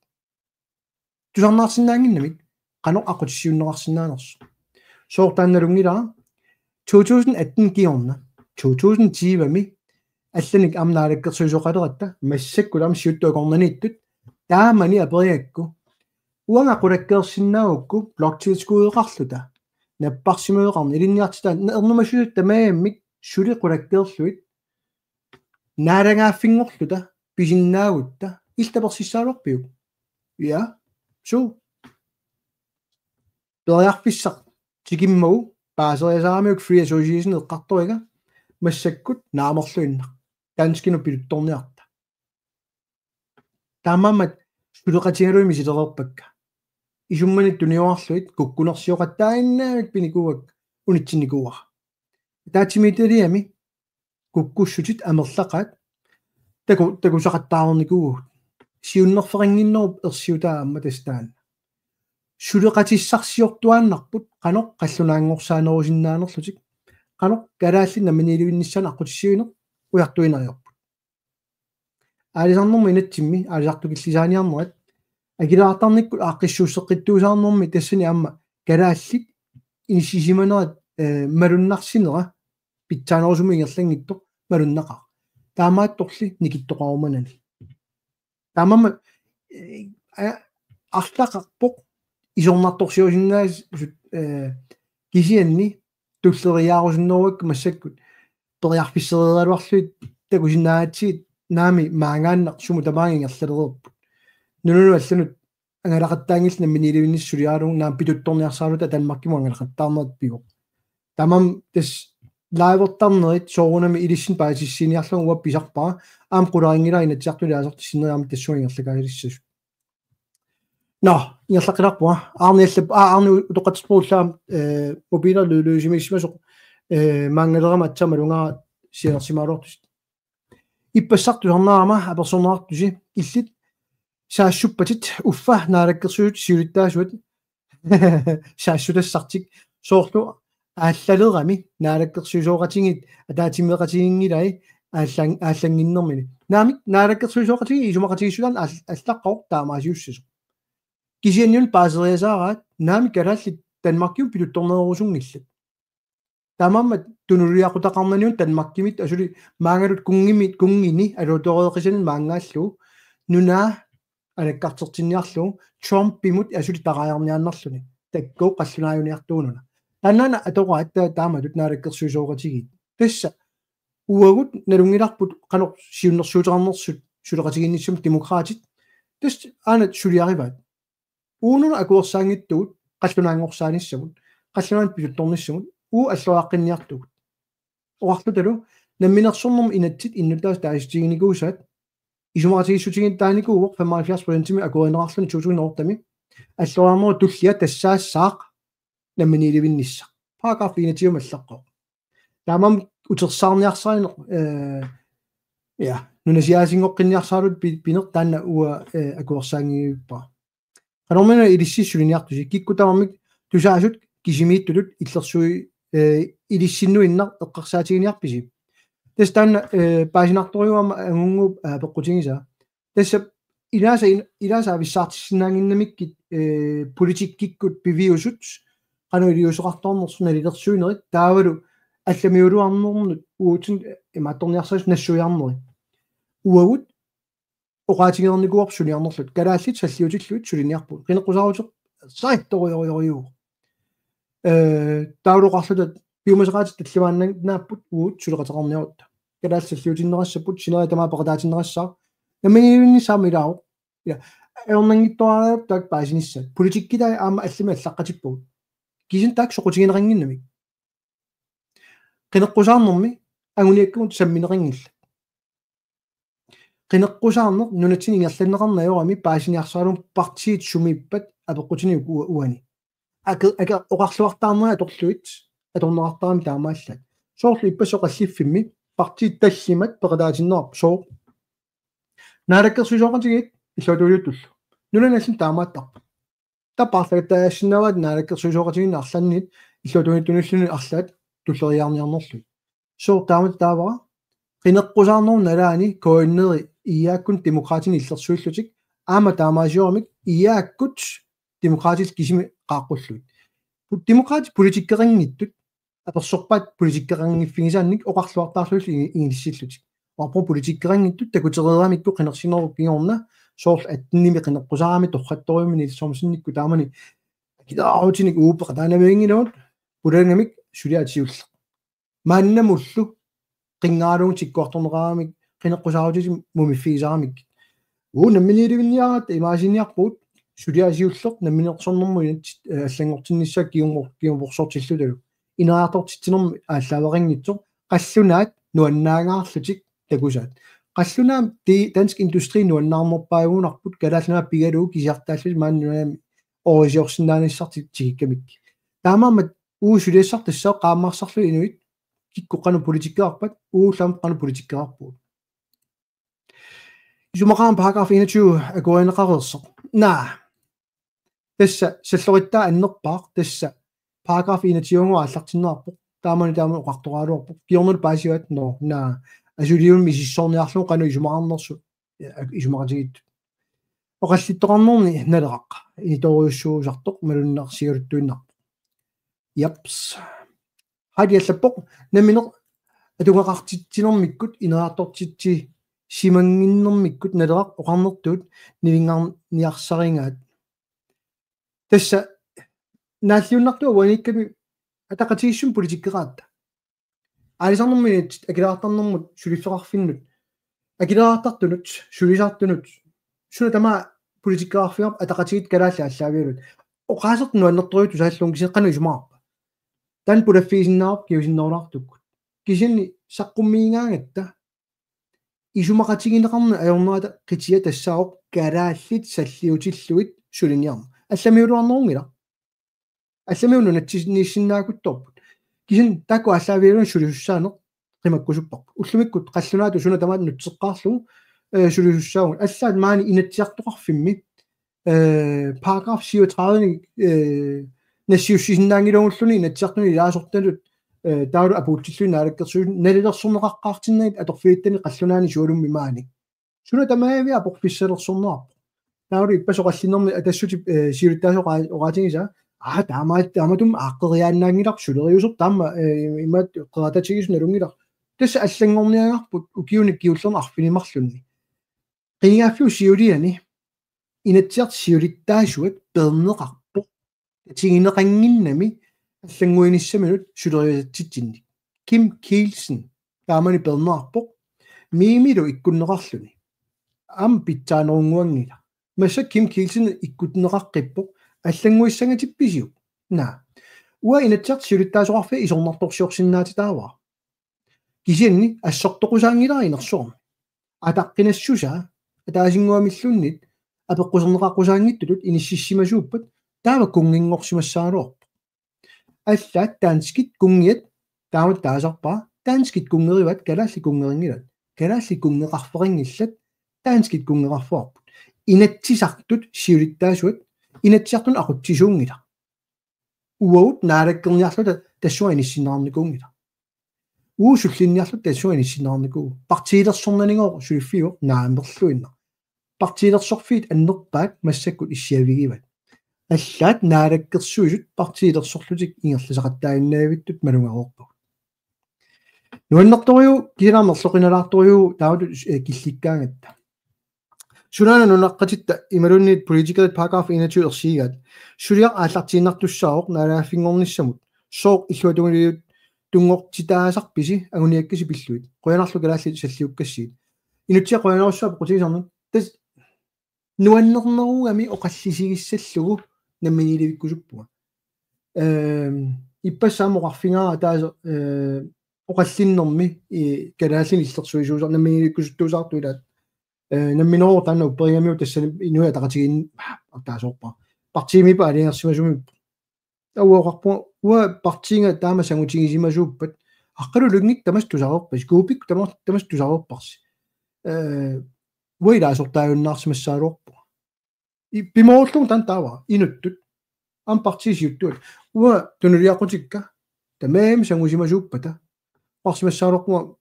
тусарнаарсинаангиннамик qano aqutissiunneqarsinaanersu soortaannalungilaa 2018 kiorna 2020mi алланик амнаалаккерсуисоқалератта массаккулам сиуттуакорнаннииттут таамани апериакку уанга qulakkeersinnaaukku блоктилскуеқарлута наппарсимуеқарни илинниартита ернумасуут тамааммик сули qulakkeerluit наарангааффингорлута писиннаагутта илтаперсиссаалуарпиук Ja, so. Pelajarfissaq tikimmagu paaseriasaamiuk free association eqqartoriga massakkut naamorluinna taanskinu piluttorniarta taamammat suleqatigaluimi silererpakka isummanit tuniuarluit kukkunersioqattaainnaamik pinikuak unitsinikuuqa taatimiitaliami kukkussutit amerlaqaat takusaqattaaornikuugut siunnerferanginnerup ersiutaa amma tastaan suleqatissarsiortuaannarput qanoq qallunaanngorsaaneriusinnaanerlutik qanoq kalaalli namaniluinnissana aqutissiuiner ujartuineriorput аалисарнэрми инатсимми аалисартукиллисааниарнерат акилаартарниккут ааққиссуусеққиттуусаарнэрми тассани аама калааллит инисисиманерат малуннарсинера питсаанерусуми ингерлангитто малуннақаа таамаатторли никиттоқаруманани таамама арлақарпоқ исорнарторсиусиннаас кисианни туллериаарусиннеруак массаккут периарфиссериалуарлуит такусиннаатсиит наами маангааннақ суму тамаангингерлалерерпут нунуну алланут ангалақаттаангил намминилуинниссулиаалуг наам питутторниарсаалута танмаркиму ангалақаттаарнерит пигу тамам тас лайвертарнерит соорунами илиссин паатиссиниарлугу уа писарпара аам qularingila инатсиартули аасортиссинериами тассуингерлакаалиссасу но ингерлақиларпуа аарниаллап аарни утоқатспууллаам мобилерлулуусимиссимасоқ маангалерама атсамалунгара сианерсимаалуортус иппассартусарнаама аперсонеартуси иллит саассуппатит уффа наалаккерсуут сиулиттаасуат саассутассартик соорлу ааллалерами наалаккерсуусооқатингит атаатиммеқатингилай ааллангиннэрмини наамик наалаккерсуусооқатиги исумақатигиссулаан аллаққоо таамаасиуссасо кисианниун паасериасаараат наами калааллит танмаркиу пилутторнерусунгиллат тамаммат тунулиақутақарнаниун танмаркимит асули маангалут кунгини алутореэқисанин маангааллу нунаа алаккартертинниарлу Trump пимут асули тараярнианнарлуни таккоо қаллунааюниартуунуна таннана атораат тааматут наалаккерсуусооқатигит тасса уагут налунгиларпут канор сиуннэрсуутеқарнерсут сулеқатигинниссум демократит тас аанат сулиариваат уунуна акуерсаангиттугут қаллунаангорсааниссагут қаллунаан пилутторниссагут уу аллуааққинниартугут оарлуталу намминерсорнэрм инатсит иннутаас тааситигиникуусаат исумаатигиссутигин тааникууоқ 75% акуинерарлуни туусуинеортами аллуаарнеру туллиа тассаассаақ намминилевиннисса параграф 21 аллаққоо таамам утерсаарниарсаанер я нунасиаасингоққинниарсаалут пинер таанна уа акуерсаангиуппаа канормена илиссиссулиниартуси киккутамамик тусаасут кисимииттулут иллерсуи илиссиннуиннар эққарсаатигиниарписи тас таанна паасинарториуама ангунгуп пеққутигиса тасса илааса ависсаартиссинаангиннамиккит политиккиккут пивиусут кануилиусоқарторнерсуна лилерсуинерит таавалу алламиулуарнернут уутин имаатторниарсаас нассуиарнери уагут оqaатигерникуарп сулиарнерлут калааллит саллиутиллуит сулиниарпут қинеққусаарутеқ саитториориориу таулоқарлутат биумасеқаатит талливааннааппут уут сулеқатеқарниарутта калаалсаллиутиннерассаппут синериа тамаа пеқатаатиннерассаа намминивиннисаамилаау я эрнангиттуариап так паасиниссат политиккитай аама аллими аллаққатиппугут кисин так соқутигинеқангиннами қинеққусаарнерми агуниаккуут самминеқангилла qinеққусаарнеқ нунатсини ингерланнеқарнаёрами паасиниарсаалум партиит сумиппат апеққутини уани аке оқарлуартаарнера аторлуит аторнеқартарами таамааллат соорлу иппасоқаллиффимми партиит таллимат пеқатаатиннерап соо наалаккерсуисоқатигит иллуатулиуттуллу нунаналлин таамааттарпа тапаарлагатаассинаваат наалаккерсуисоқатигин арланнит иллуатулиуттуниллуни арлаат туллериаарниарнерлу соо таамат таавара qinеққусаарнеру налаани коиннери иааккун демократин иллерсуиллутик аама таамаасиорамик иааккут демократил кисими qaаққуллут демократи политиккерингиттут аперсорпаат политиккерингиффигисаанник оқарлуартаарлулли ингилиссиллутик орпо политиккерингиттут такутерерамикку qinерсинеру пиорна соорл аттними qinеққусаарами торхатториумини илсормсинникку таамани кидааутиник ууппеқа таанавингилаут пулангамик сулиатиулла мааннамуллу qinngaaluun tikkuartorneqaramik qinеққусаарутисим мумиффигисарамик уу намминилигинниараат имаасиниарпут сулиасиуллер наминерсорнэрмуинат аллангортиннissaak киумворсортиллуталу инераартортитсинерми ааллааварингитсо қаллунаат нуаннаагаарлутик такусаат қаллунаам ти данsk industri нуаннаарморпаагуунарпут калаалнаа пигалуу кисиартааллут мааннунаами орисиорсинааниссартик тигиккамикки таамаамат уусулиассар тассаа qaammarsarlu inuit киккоқану политиккаарпат уулаам қану политиккаарпуут исумақаам параграф 21 агоинеқарерсо наа тасса саллориттаа аннерпаа тасса параграф 21 аллартиннаарпо таамани оқартораалуарпо киорнул паасиуат но наа асулиум исиссорниарлу қану исумақарнерсу исумақатигит оқаллиттоқарнерни налеқақ иториуссуусартоқ малуннарсигалуттуиннар япс хадиаллаппоқ наминеқ атунгақартитсинермиккут инераартортитси симангиннэрмиккут налеқақ оқарнертуут нивингарниарсарингаат тасса нааллиуннартуа уаникками атақатигиссум политиккераатта алисарнэрминит акилаартарнэрмут сулиффеқарфиннут акилаартартунут сулисаартунут суна тама политиккеарфиар атақатигит калаалла аллаавиулут оқаасерт нуаннерторуит усааллуун кисеққану исумаарпа тан пулаффиисиннаарп киусиннерулаартуккут кисинни саққуммиингаангатта исумақатигинеқарна аёрнуата қития тассаоқ калааллит саллиутиллуит сулиниарма алламиулуарнерунгила алламиуну натсиннииссиннаакутторпут кисин таку аллаавиулун сулиуссаанеқ қимаккусуппарпу уллумиккут қаллунаату суна тамаат нутсеққарлугу сулиуссаагун аллаат маани инатсиартоқарфимми параграф 37 нассиуссисиннаангилугуллуни инатсиартуни илаасорталут таалу апуутсиллуи наалаккерсуун налилерсорнеқаққартиннагит аторфииттани қаллунаани суалумми маани суна тамаавиа апорфиссалерсорнеарпу таалу иппасоқаллиннерми атассути сиулиттаасоқ оратигиса таамаатум ааққериааннаангилар сулериусер таама имаат қерататигис налунгилар тасса аллангорниагарпут укиуник киуллерна арфинимарлунни қингааффиу сиулиани инатсиарт сиулиттаасуат пернеқарпо тигинеқангиннами аллангуиниссаминут сулериатитсинни Ким Килсен таамани пернеарпо мимилу иккуннеқарлуни ам питсаанерунгуангила масса Ким Килсен иккутнеқаққиппо аллангуиссангатипписиу наа уа инатсиарт сиулиттаасоқарфи исорнарторсиорсиннаатитаава кисианни ассортоқусаангилара инерсуорми атаққинассуса атаасингуамиллуннит апеққусернеқаққусаангиттулут иниссиссимасууппат таава кунгингорсимассаалуорпа аллаат таанскит кунгиат таамат таасарпаа таанскит кунгериват калаалли кунгерингилат калаалли кунгеқарферингиллат таанскит кунгеқарфуарпут инатсисартут сиулиттаасуат инатсиартун ақутсисуунгила уаут наалаккерниарлута тассуа иниссинаарникуунгила уусуллинниарлут тассуа иниссинаарникуу партиилерсорнанигоо сулиффиу наамерлуинна партиилерсорфиит аннерпаат массаккут иссиавигиват аллаат наалаккерсуисут партиилерсорлутик ингерласақаттаагиннаавиттут малунгаорпагут нуаннерториу килаамерлоқиналаарториу таавату килликкаангатта сулаана нунаққатитта ималунниит политикалит параграф 21 ерсиигаат сулиар ааллартииннартуссаоқ наалааффингорниссамут сооқ иллуатунгилиут тунгортитаасарписи агуниаккиси пиллуит қоянарлу калаалли саллиуккассиит инутсиа қоянеруссаа пеқутигисарнут тас нуаннернеругами оқаллисигиссаллугу намминилевиккусуппуга иппассаамоқарфингара тааса оқаллиннэрми калааллин иллерсуисуусар намминилевиккусуттуусаартуилаат намминероо таана упперингамиу тассани инуя тақатигин таасоорпа партиимипа алингерсимасуми ауоқарпу уа партиинга таама сангутигисимасууппат аққалу лунгик тамас тусареерпас куупик тамас тусареерпарси уилаасортаагуннаарсимассаалуорпу пимоорлун тан таава инуттут ам партисиуттуат уа тунулиақутикка тамаам сангусимасууппата парсимассаалуорпуа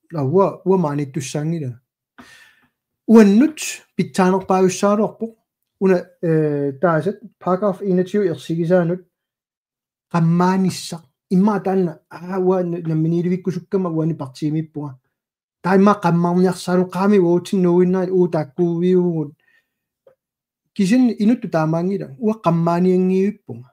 уа maaниттуссаангила уаннут питтаанерпаагуссаалуорпу уна таасат параграф 21 ерсигисаанут qammaanissa imma taanna uа намминилевиккусуккама уани партиимиппуга таимма qammarniarsaalu qaami уутиннууиннаа тааккуувиугут кисин инутту таамаангила уа qammaaniangiippunga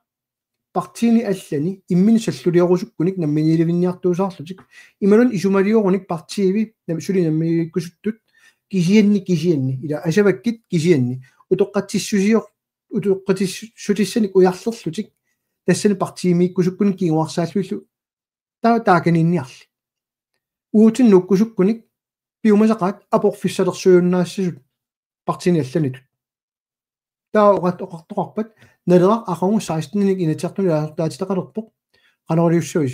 партиини аллани иммини саллулиорусуккуник намминилевинниартуусаарлутик ималун исумалиоруник партииви сули намминилевиккусуттут кисианни ила асаваккит кисианни утоққатсиссусиор утуққатиссутиссаник уярлерлутик тассани партиимииккусуккуник кигуарсааллуиллу тааканинниарли уутин нуккусуккуник пиумасақаат апорфиссалерсуйуннаассасут партини алланитут таоқат оқартоқарпат налерақ ақангу 16-ник инатиартуни аартаатитақалерпоқ qanoriussuis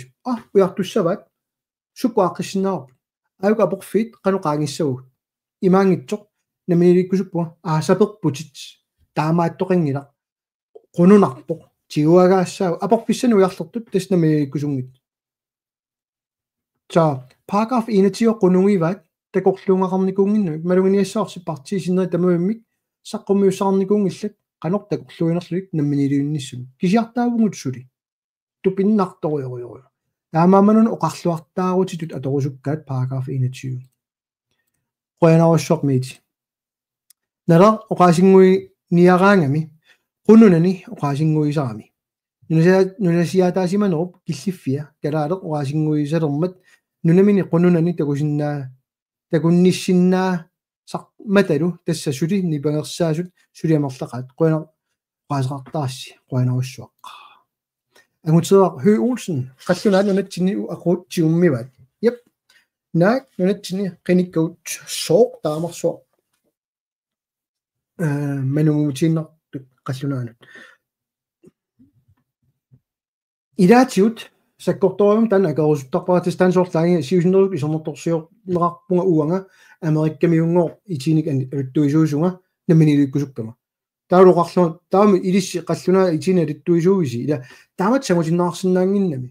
ujartussavaat sukkuaqqissinnaarput aayuka aporfiit qanuqaangissagut imaangitsoq naminilikkusuppuga aasaperputit taamaattoqingilaq qununarpoq tiguagaassaagu aporfissani ujarlertut tas naminilikkusungit sa paragraf 21 qunungivaat takorluungaqarnikuunginnu malunginiassaarsi partiisineri tamavimmik saqqummiussarnikuungillat qanor takorluinerluik naminiliunnissumi kisiartaavugut suli tupinnartorioriori taamaamanun oqarluartaarutit atorusukkaat paragraf 21 qoyanarussormiiti nala oqaasingui niaraangami qununani oqaasinguisarami nunasiataasimanerup killiffia kalaaleq oqaasinguisalermat nunamini qununani takunnissinnaa matalu tassa suli nipangersaasut suliamerlaqaat qoasaqartaassi qoyanarussuaqqa angutsuaq Høgh Olsen qallunaat nunatsinni aquutsiummivat yep naak nunatsinni qinikkaut sooq taamarsuaq manungutiinnertut qallunaanut ilaatiut sakkortorium tan akerusuttarparatis tansoorlaangi siusinneruk isornertorsiornerarpunga uanga amerikkamiunngoo itiinik aluttuisuusunga naminilikkusukkama taaluqarlu taami ilissi qallunaa itiina aluttuisuuvisi ila taamat samutinnaarsinnaanginnami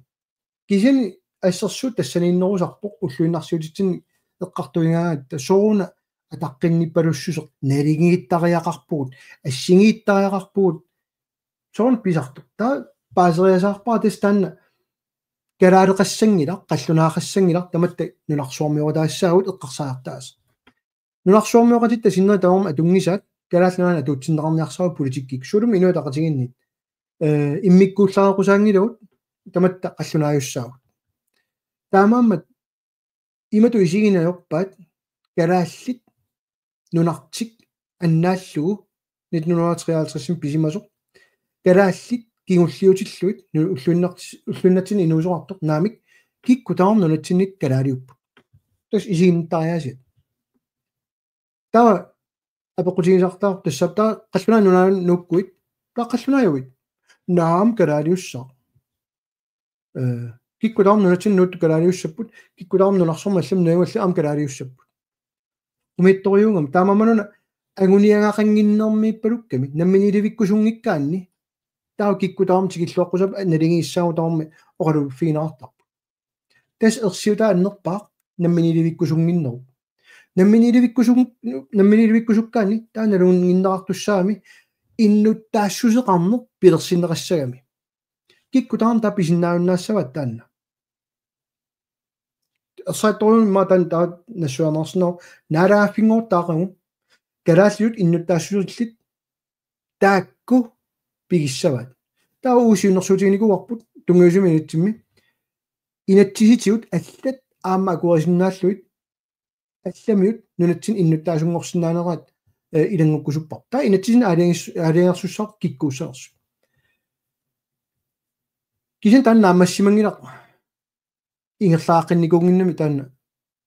kisani ассерсуут тассанииннерусарпоқ уллуиннарсиутитсин эққартуингаагатта соруна атаққинниппалуссусеқ налигииттариақарпугут ассигииттариақарпугут соорн писартоқ таа паасериасаарпаа тастанна караалеқассангилақ қаллунаақассангилақ таматта нуларсуармиорутаассаагут эққарсаартаас нуларсуармиоқатитта синнери таварма атунгисаат карааллунаана атуутсиннеқарниарсару политиккик сулум инуатақатигиннит иммиккууллаарақусаангилугут таматта қаллунааюссаагут таамааммат имату исигинаёрпаат карааллит нунартик аннааллугу 1953 писимасоқ карааллит кигуллиутиллуит уллуиннатсини инуусоқартоқ наамик кикку таорнунатсинник караалиуппут тас исигиннтариасиат таа апоқутигисартаа тассаптаа қаллунаа нунаан нуккуит тааққаллунааюит наам караалиуссаа киккулаарм нунатсин нуут караалиуссаппут киккулаарм нунарсорма аллам наагулли аам караалиуссаппут умитториунгам таамамануна агуниагаақангиннэрмииппалукками намминилевиккусунгиккаанни таа киккутаарм тигиллуаққусап налигииссаагу таарми оқалу фиинаартарпу тас ерсиутаа аннерпаа намминилевиккусунгиннеру намминилевиккусуккаанни таа налунгиннеқартуссаами иннуттаассусеқарнер пилерсиннеқассагами киккутаарм таа писиннаауnnаассават таанна саторун матан таа нассуанерсноо наалааффингоортаақагу карааллиут иннуттаассусерлит таакку пигиссават таа уусиуннэрсуутигникуарпут тунгуусуми инатсимми инатсиситиут аллат аама акуарисиннааллуит алламиут нунатсин иннуттаасунгорсинаанерат илангуккусуппар таа инатсисин аалиангерсуссаар киккуусаарсу кисен таанна аммассимангилақ ингерлааққинникунгиннами таанна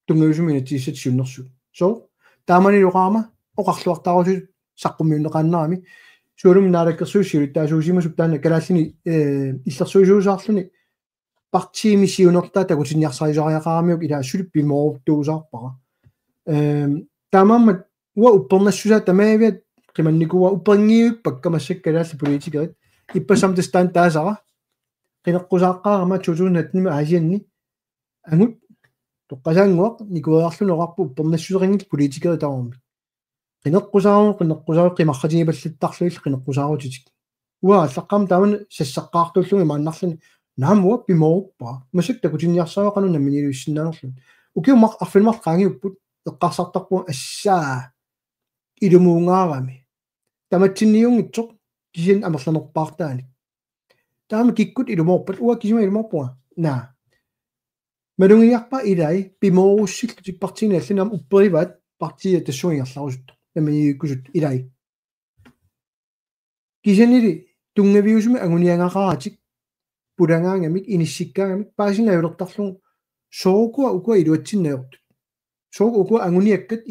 тунгуусуми инатсиссат сиуннерсу со тааманилуқаама оқарлуартаарусут саққуммиуннеқааннарами суулум наалаккерсуусиулит таасуусимасуп таанна калааллини иллерсуисуусаарлуни партиими сиунертаа такутинниарсарисариақарамиук илаассулип пимооруттуусаарпара таамааммат уа уппернассусаа тамаавиат қиманникуа уппернгиуиппак камассаккалаалли политикерит иппасамтастаан таасара qinеққусааққаарама 2019 аасианни ангут тоққасаангуақ никуаарлунеқарпу уппернассусерингит политикери таорми qinеққусаару қимарратигипаллиттарлуил qinеққусаарутитик уа аллаққам тааван сассаққаартуллуги мааннарлуни наамуа пимооруппаа масак такутинниарсаавақану намминилуиссиннаанерлу укиумақ арфилмар qaangiupпут эққарсартарпу ассаа илумуунгаарами таматсинниунгитсоқ кисин амерланерпаартаани таама киккут илумоорпат уа кисима илумоорпуга наа малунгиарпа илай пимооруссиллутик партини аллинам уппериваат партия тассуингерларусут намминиликкусут илай кисанили тунгавиусми агуниангақаратик пулангаангамик иниссиккаагамик паасинаавилертарлугу соокуа укуа илуатсиннаёртут соок укуа агуниаккат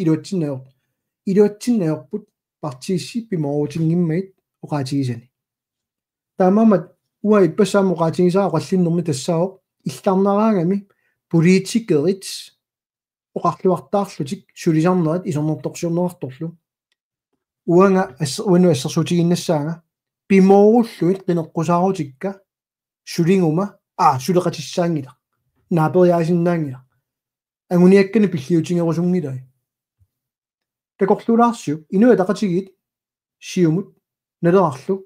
илуатсиннаёрпут партиисси пимоорутингиммагит оқаатигисани таамаамат уа иппассаама оқаатигисаа оқаллиннэрми тассаоқ илларнараагами политикерит оқарлуартаарлутик сулисарнерат исорнэрторсиорнеқарторлу уанга уану ассерсуутигиннассаага пимооруллуит қинеққусаарутикка сулингума сулеқатиссаангила наапериаасиннаангила агуниаккани пиллиутингерусунгилай такорлуулаарсиу инуа тақатигит сиумут налерарлу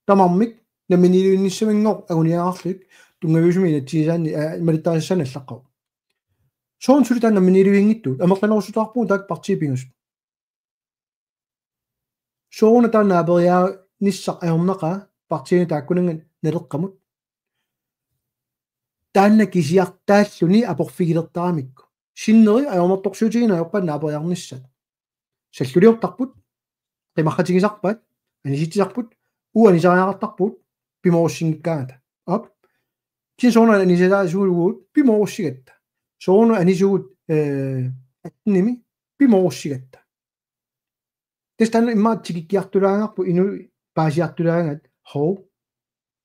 тамармик наминилуинниссамингор агуниаарлуик тунгавиусуми инатсигисаани малиттаассаана аллаққау соон сулитаан наминилуингиттуут амерланерусутаарпуу таак партипингус соона таанаапериаа ниссақ аернақа партиини тааккунанган налеққамут таанна кисиартааллуни апорфигилертарамикку синнери аернерторсуутигина аёрпаа наапериарниссат саллулиортарпут qimaqatigisarpat anisitsisarput uanisariaqartarput pimorussiнгиккаата ап кисоона анисалаасуулугуут пиморуссигаtta соона анисугут атними пиморуссигаtta тестан имма тигиккиартулаангаарпу ину паасиартулаангат хоо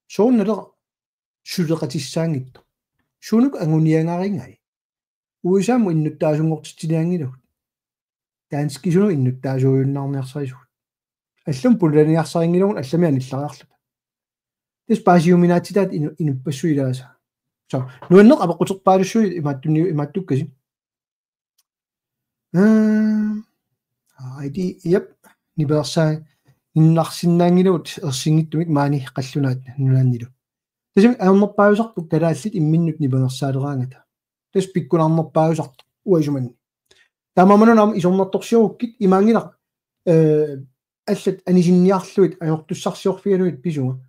сооннера сулеқатиссаангитто сунук ангуниангаарингай уисааму иннуттаасунгортитилиангилу таанскисуну иннуттаасууйуннаарниарсарису аллум пулланиарсарингилугун аллами аниллариарлуп тис паасиуминаатитаат инуппассуилааса со нуаннеқ апеққутерпаалуссуи имааттуккаси айди яп ниберсаа иннарсиннаангилуут ерсингиттумик маани қаллунаат нулааннилу тасим аернерпаависартук талааллит имминнут ниберсаалераангата тас пиккунаарнерпаависарту уайсуманни тамаманунам исорнерторсиоруккит имаангилақ аллат анисинниарлуит аёртуссарсиорфигалуит писуга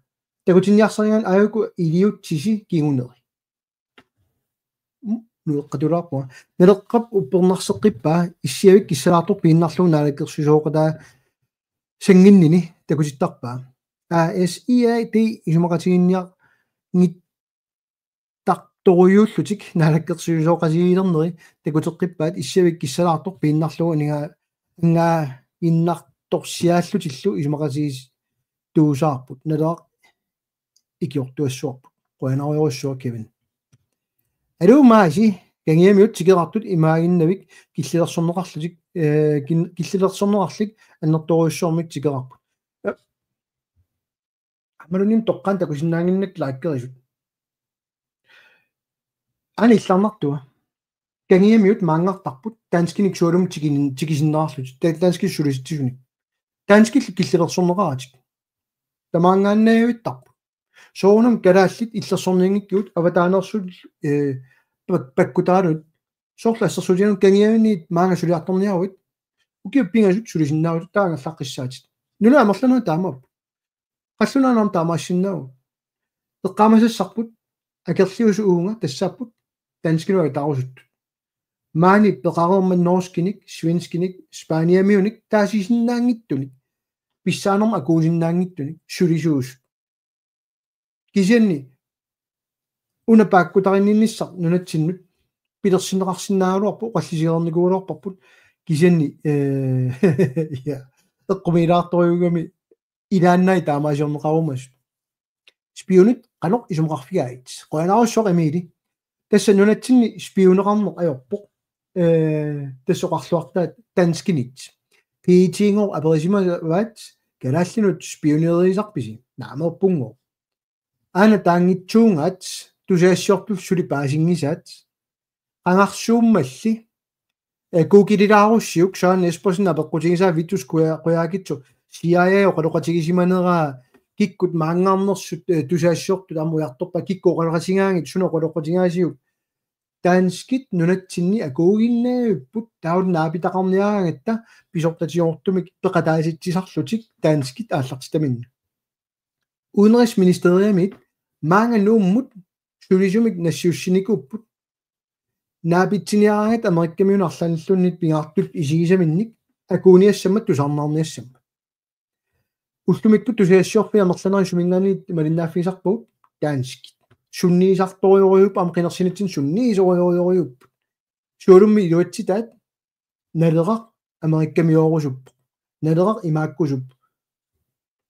такутинниарсаригаан аюку илиутсиси кигунери нуэққатулаарпуа налеққап уппернарсеққиппаа иссиавик киссалаартор пииннарлугу наалаккерсусоокатаа сангиннини такутиттарпаа SEAD исумақатигинниар ngit торюуллутик наалаккерсуусооқасигилернери такутеққиппаат иссавик киссалаартор пииннарлугу ингаа иннарторсиааллутиллу исумақасигис туусаарпут налеақ икиортуассуарпут қуанариоруссуа кевин алумааси гангиамиут тигерартут имаагиннавик киллилерсорнеқарлутик киллилерсорнеқарлик аннерторуссуармик тигерарпут амалуним тоққан такусиннаангиннак лааккерисут анилларнартуа гангиамиут маангартарпут таанскиник суалум тигисиннаарлут таански сулиситсигуни таанскил киллилерсорнеқаратик тамаангааннаавиттарпут соонум калааллит иллерсорнингиккуут аватаанерсут паккутаалут соорлассерсутианут гангиамиит маанга сулиарторниаруит укиуппингасут сулисиннаарут таангаллаққиссаатит нула амерланаа таамап қаллунаанам таамаассиннаагу эққаамасассарпут акерлиусу уунга тассааппут танскинуа таарусут маани пеқарерман норскиник свенскиник спааниамиуник таасисиннаангиттуник писсаанерма акуусиннаангиттуник сулисуус кисианни унапааккутариннissaq нунатсиннут пилерсинеқарсинаагалуарпу қаллисиерникуулуарпарпут кисианни я эққумилаарторюгами илааннай таамаасиорнеқарумас спионит канеқ исумақарфигаит қуанааруссоқ эмили тасса нунатсинни спионеқарнеқ аёрпоқ тассоқарлуартаат танскинит пиитингор аперисимаваат галааллинут спионерисарписи наамерпунгор ана таангитсуунгаат тусаассиортул сулипаасингисаат ангарсууммалли кукилилааруссиук саан эспосна пеққутигисаа витус куяакитсу CIA оқалоқатигисиманераа киккут маангаарнерсут тусаассиортут амуярторпа киккоқалеқасингаангит сунеқалоқатингаасиук таанскит нунатсинни акуугиннаавиппут таун наапитақарниаангатта писортатиортумик пеқатааситсисарлутик таанскит ааллартитаминна уdenrigsministeriumit маанга нууммут сулисумик нассиуссиникууппут наапитсиниараагат америккамиунарланиллуннит пингаартут исигисаминник акууниассамат тусаарнаарниассама уллумитту тусиассиорфиа мерланери сумингаани малиннааффисарпугут таанскит сунниисарториориуп ам qinерсинитсин сунниисориориуп суулумми илуатситаат налеқақ америккамиоорусуп налеқақ имааккусуп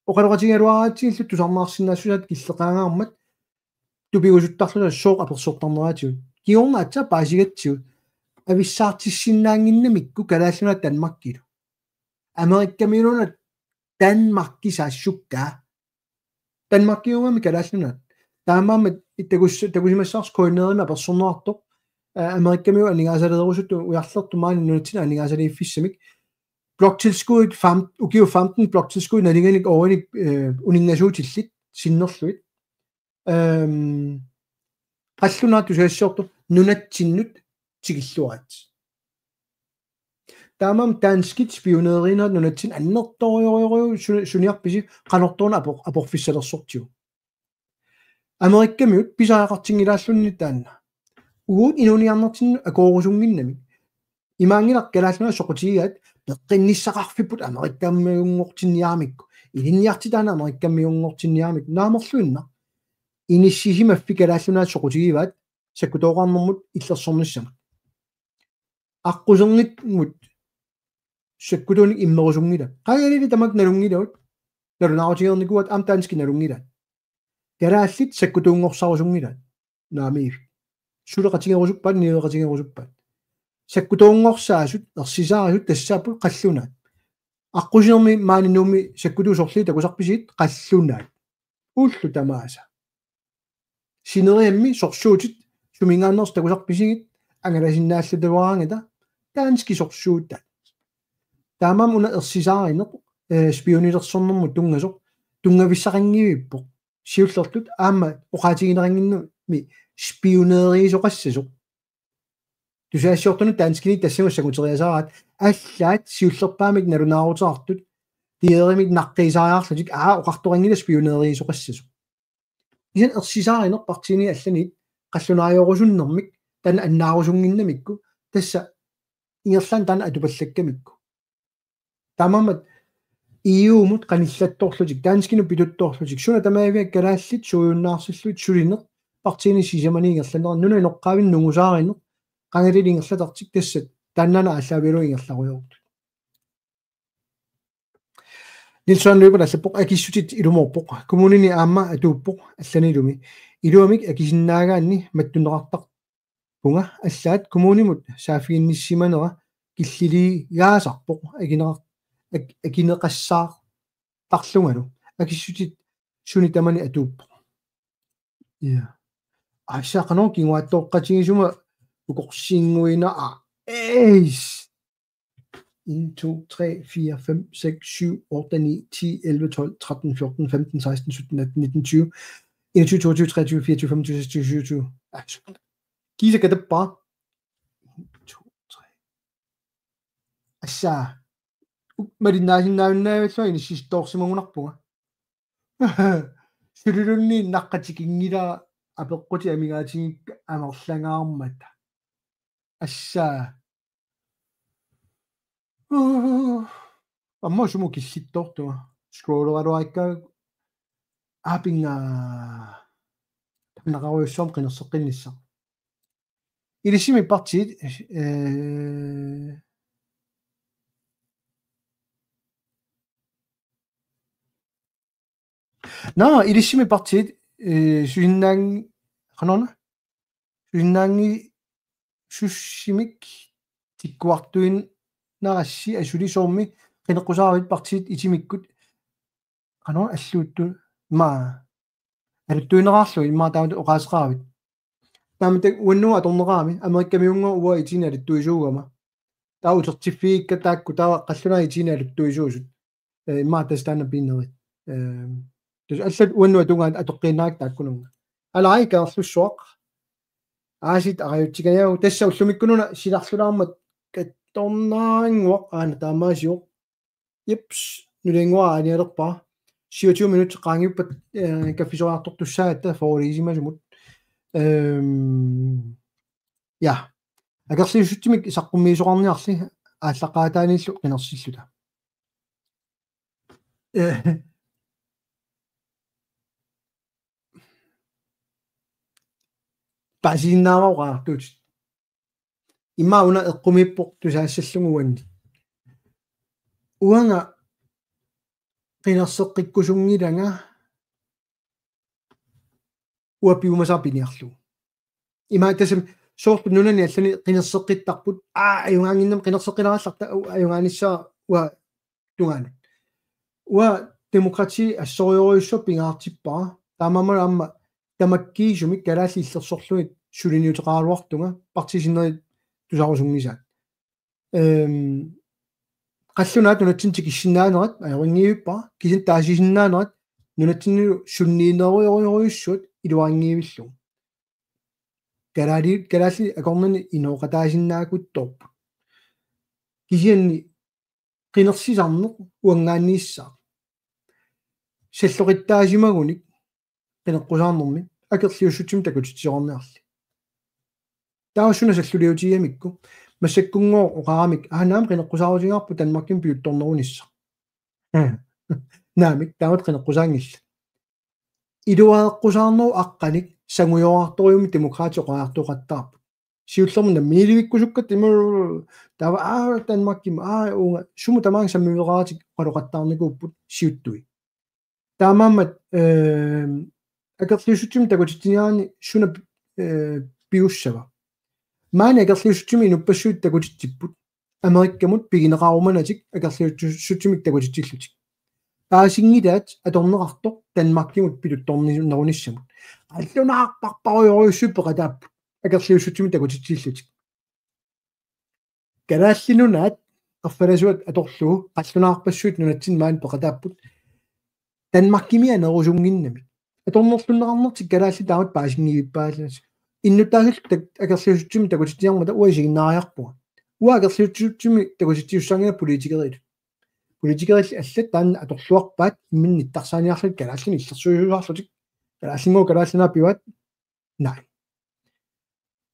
оқалоқатигалуараатсигиллу тусарнаарсинаассусаат киллеқаангаармат тупигусуттарлуна сооқ аперсуортарнераатигут киорнаатса паасигатсигут ависсаартиссиннаангиннамикку калааллуна танмаккилу америккамиунуна танмакки саассуккаа танмаккиугами калааллунаат таамаамат тагусимассаарс коинерима аперсорнеартоқ америккамиу анингаасалерусуту уярлерту маани нунатсина анингаасалииффиссамик блокtilskud ukio 15 bloktilskud наниганик оорник унингасуутиллит синнерлуит qallunaatu suassiortu nunatsinнут тигиллуаат таамам таанскит спионеринаа нунатсин аннерториориору суниарписи канорторна апорфиссалерсортиу америккамиут писаақартингилааллунни таанна уут инуниарнартинну акоорусунгиннами имаангилар калааллуна соқутигиат пеққинниссақарфиппут америккаммиунгортинниаамикку илинниартитаана америккаммиунгортинниаамик наамерлуинна иниссисимаффи калааллунаат соқутигиваат саккутооқарнэрмут иллерсорниссамат аққусернитмут саккутууник иммерусунгила қагалили тамак налунгилаут налунаарутигерникуат амтаански налунгилаат калааллит саккутуунгорсарусунгилаат наамиив сулеқатигерусуппат ниеқатигерусуппат саккутуунгорсаасут ерсисаарасут тассааппут қаллунаат аққусерми маанинууми саккутуусорлии такусарписиит қаллунаат уллу тамааса синериамми сорсуутит сумингааннерс такусарписигит ангаласиннааллутаваангата таански сорсуутта таамам уна ерсисааринеқ спионилерсорнэрму тунгасоқ тунгависсақангивиппоқ сиуллертут аама оқаатигинерангиннуми спионерисоқассасоқ тусаассиортуну таанскини тассамассагутериасараат аллаат сиуллерпаамик налунаарутеартут тиеримик наққисаариарлутик оқарторангила спионерисоқассасоқ исан ерсисааринеқ партини алланит қаллунаариорусуннэрмик тана аннаарусунгиннамикку тасса ингерлаан тана атупаллаккамикку тамамат иумут каниллатторлутик таанскину пилутторлутик суна тамаавиак калааллит суйуннаарсиллут сулинеқ партини сисаманиингерланера нуна иноққаавин нугусааринеқ qangaliliingerlatартик тассат тааннана аллаавилуингерларуйорут нилсон лүбэл аллаппоқ акиссутит илуморпоқ коммунини аама атууппоқ алланилуми илуамик акисиннаагаанни маттунеқартақ пунга аллаат коммунимут саафигинниссиманера киллили яасарпоқ акинеқассаар тарлунгалу акиссутит суни тамани атууппоқ я ассаақаноо кингуаттооққатигисума ukorsinguina ace 1, 2, 3, 4, 5, 6, 7, 8, 9, 10, 11, 12, 13, 14, 15, 16, 17, 18, 19, 20, 21, 22, 23, 24, 25, 26, 27. Kisa ka pa. 1, 2, 3. Asa. Marinasin na so ini sistok si mga po. Siruluni nakatikingira apokoti amingati amaklangamata. Asa. Amma sumo kisittor to. Scrolleraroaikka apinga naqaruissuam qinерсеққиннissa. Ilissimi partit No, ilissimi partit suinnaang qanona. Suinnaangi sussimik tikkuartuin narassi asulisoormi qineqqusaarit partit itimikkut qanona alluuttu ma алуттуинераарлу иммаатаамат оқаасеқаавит таамат уаннуа аторнераами америккамиунга уа итина алуттуисуугама тау сертификка таакку таа қаллунаа итина алуттуисуусут иммаатас таана пиннерит тус аллат уаннуа тунгаат атоққинаак тааккунунга алаай каарлуссуақ аасит ариутсигаяу тасса уллумиккунуна силарлулаармат катторнаангуақ аана таамаасиоқ ипс нулингуа аниалерпаа 27 minutter qaangippat kaffisoriartortussaata fooriisimasumut ja akersiussuttimik isaqqumiisoqarniarli ааллақаатааниллу qinерсиллута пасиннааваоqaartuut имма уна эққумиппоқ тусаассаллугуанни уанга qinarseqqikkusungilanga уапиумасарпиниарлу има тасам соорту нунани аллани qinерсеққиттарпут аюнгаангиннам qinерсеққиларалларта аюнгааниссаа уа тунгаанут уа демократи ассориориуссо пингаартиппара таамамала амма тамаккиисумик калаалли иллерсорлуит сулиниутеқаруартунга партисиннери тусарусунгисаат қаллунаат нунатсинти киссиннаанерат аёрингиуиппара кисин таасисиннаанерат нунатсиннилу сунниинериориуссуут илуарингиивиллу калаалли акорнани инооқатаасиннаакутторпу кисианни qinерсисарнеқ уангааннииссаа саллоқиттаасимагуник qinеққусаарнэрми акерлиуссутсим такутитсиорнеарли таусуна саллулиутиамикку массаккунгоо оқарамик анаам qinеққусаарутингаарпу танмакким пиутторнерунисса наамик таамат qinеққусаангилла илуаеққусаарнеру аққаник сангуйоарториуми демократиоқаартоқаттаарпу сиуллермуна миливиккусуккат иму тава танмакким уунга суму тамаан саммивераатик қалоқаттаарникууппут сиуттуи таамааммат акерлиуссутсим такутитсиниарни суна пиуссава маани акерлиуссутсими инуппассуут такутитсиппут америккамут пигинеқаруманатик акерлиуссутсимик такутитсиллутик таасингилаат аторнеқарто танмаккимут пилутторнерунissамут аллунаарпарпаруйоруйуссуппеқатааппут акерлиуссутсими такутитсиллутик калааллинунаат арфаласуат аторлуу қаллунаарпассуут нунатсин маан пеқатааппут танмаккими анерусунгиннами аторнерлуннеқарнертик калаалли таамат паасингивиппаалас иннутаагил акерлиуссутсими такутитсиармата уасигиннаариарпуга уа акерлиуссутсими такутитсиуссаангина политикерит политикерил аллат таанна аторлуарпаат имминниттарсааниарлут калааллини иллерсуйуарлутик калааллингоо калааллинаа пиваат най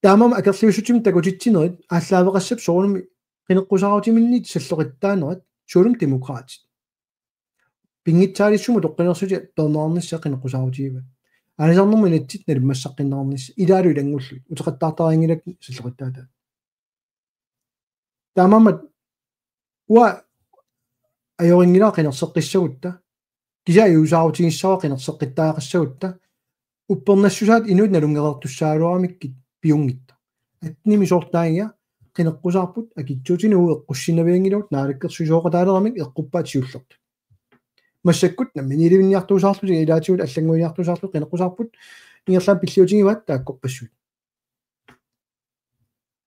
таамам акерлиуссутсими такутитсинерит ааллаавеқассап соорнами qinеққусаарутиминнит саллоқиттаанерат суулум демокраатит пингитсаалиссуму тоққинерсути пернаарнисса qinеққусаарутиива алисарнэрми натсит налиммассаққиннаарнисса илаалу илангуллут утеқаттаартарингилак саллоқиттаата таамамат уа аёрингилаа qinерсеққиссагутта кися юусаарутигиссава qinерсеққиттаақассагутта уппернассусаат инуут налунгерертуссаалуарамиккит пиунгитта атними сортаанgia qinеққусаарпут акитсуутину эққуссинавиангилут наалаккерсусооқатаалерамик эққуппаат сиуллерт массаккут намминиливинниартуусаарлу илаатигут аллангуиниартуусаарлу qinеққусаарпут ингерлаан пиллиутигиваат тааккорпассуут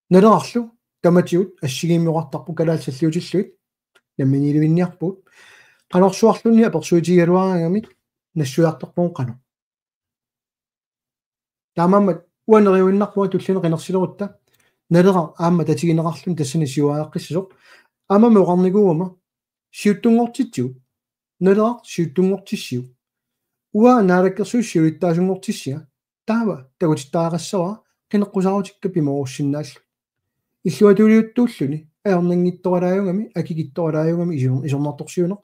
налерарлу каматиут ассигииммиоқартарпу калаалсаллиутиллуит намминиливинниарпут qanорсуарлунни аперсуутигалуараагамик нассуяартарпуун qanu таамаммат уанериуиннарпуа туллину qinерсилерутта налера аама татигинеқарлун тассани сиуааққиссасоқ аамами оқарникууама сиуттунгортитсиу налера сиуттунгортиссиу уа наалаккерсуиссиулиттаасунгортиссиа таава такутиттаақассава qinеққусаарутикка пимоорсиннааллу иллуатулиуттууллуни аернангитторалааюнгами акигитторалааюнгами исорнарторсиунеқ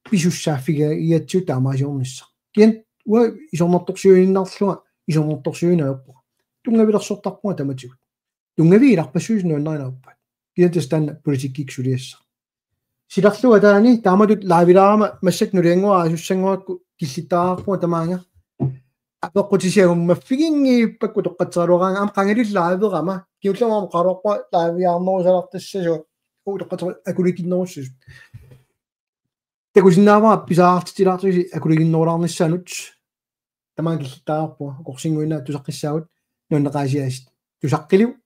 писуссааффига иатсуу таамаасиорнисса киан уа исорнарторсиуиннарлуга исорнарторсиуинаерпо тунгавилерсортарпуга таматигут тунгавииларпассуусинуаннаринауппат киатастаанна политиккиксулиасса силарлуга таани тааматут лаавилаарама массак нулиангуа асуссангуакку киллиттаарпуга тамаанга апеққутисиагуммаффигингииппакку тоққатсералуараанга ам қангалиллааверама киулламаама қарорпа лаавиаарнерусалартассасу тоққатсер акуликиннеруссус такусиннааваа писаартитилаартиси акуликиннерулаарниссаанут тамаан киллиттаарпуга оқорсингуинаа тусаққиссаагут нуаннеқаасиаст тусаққилиу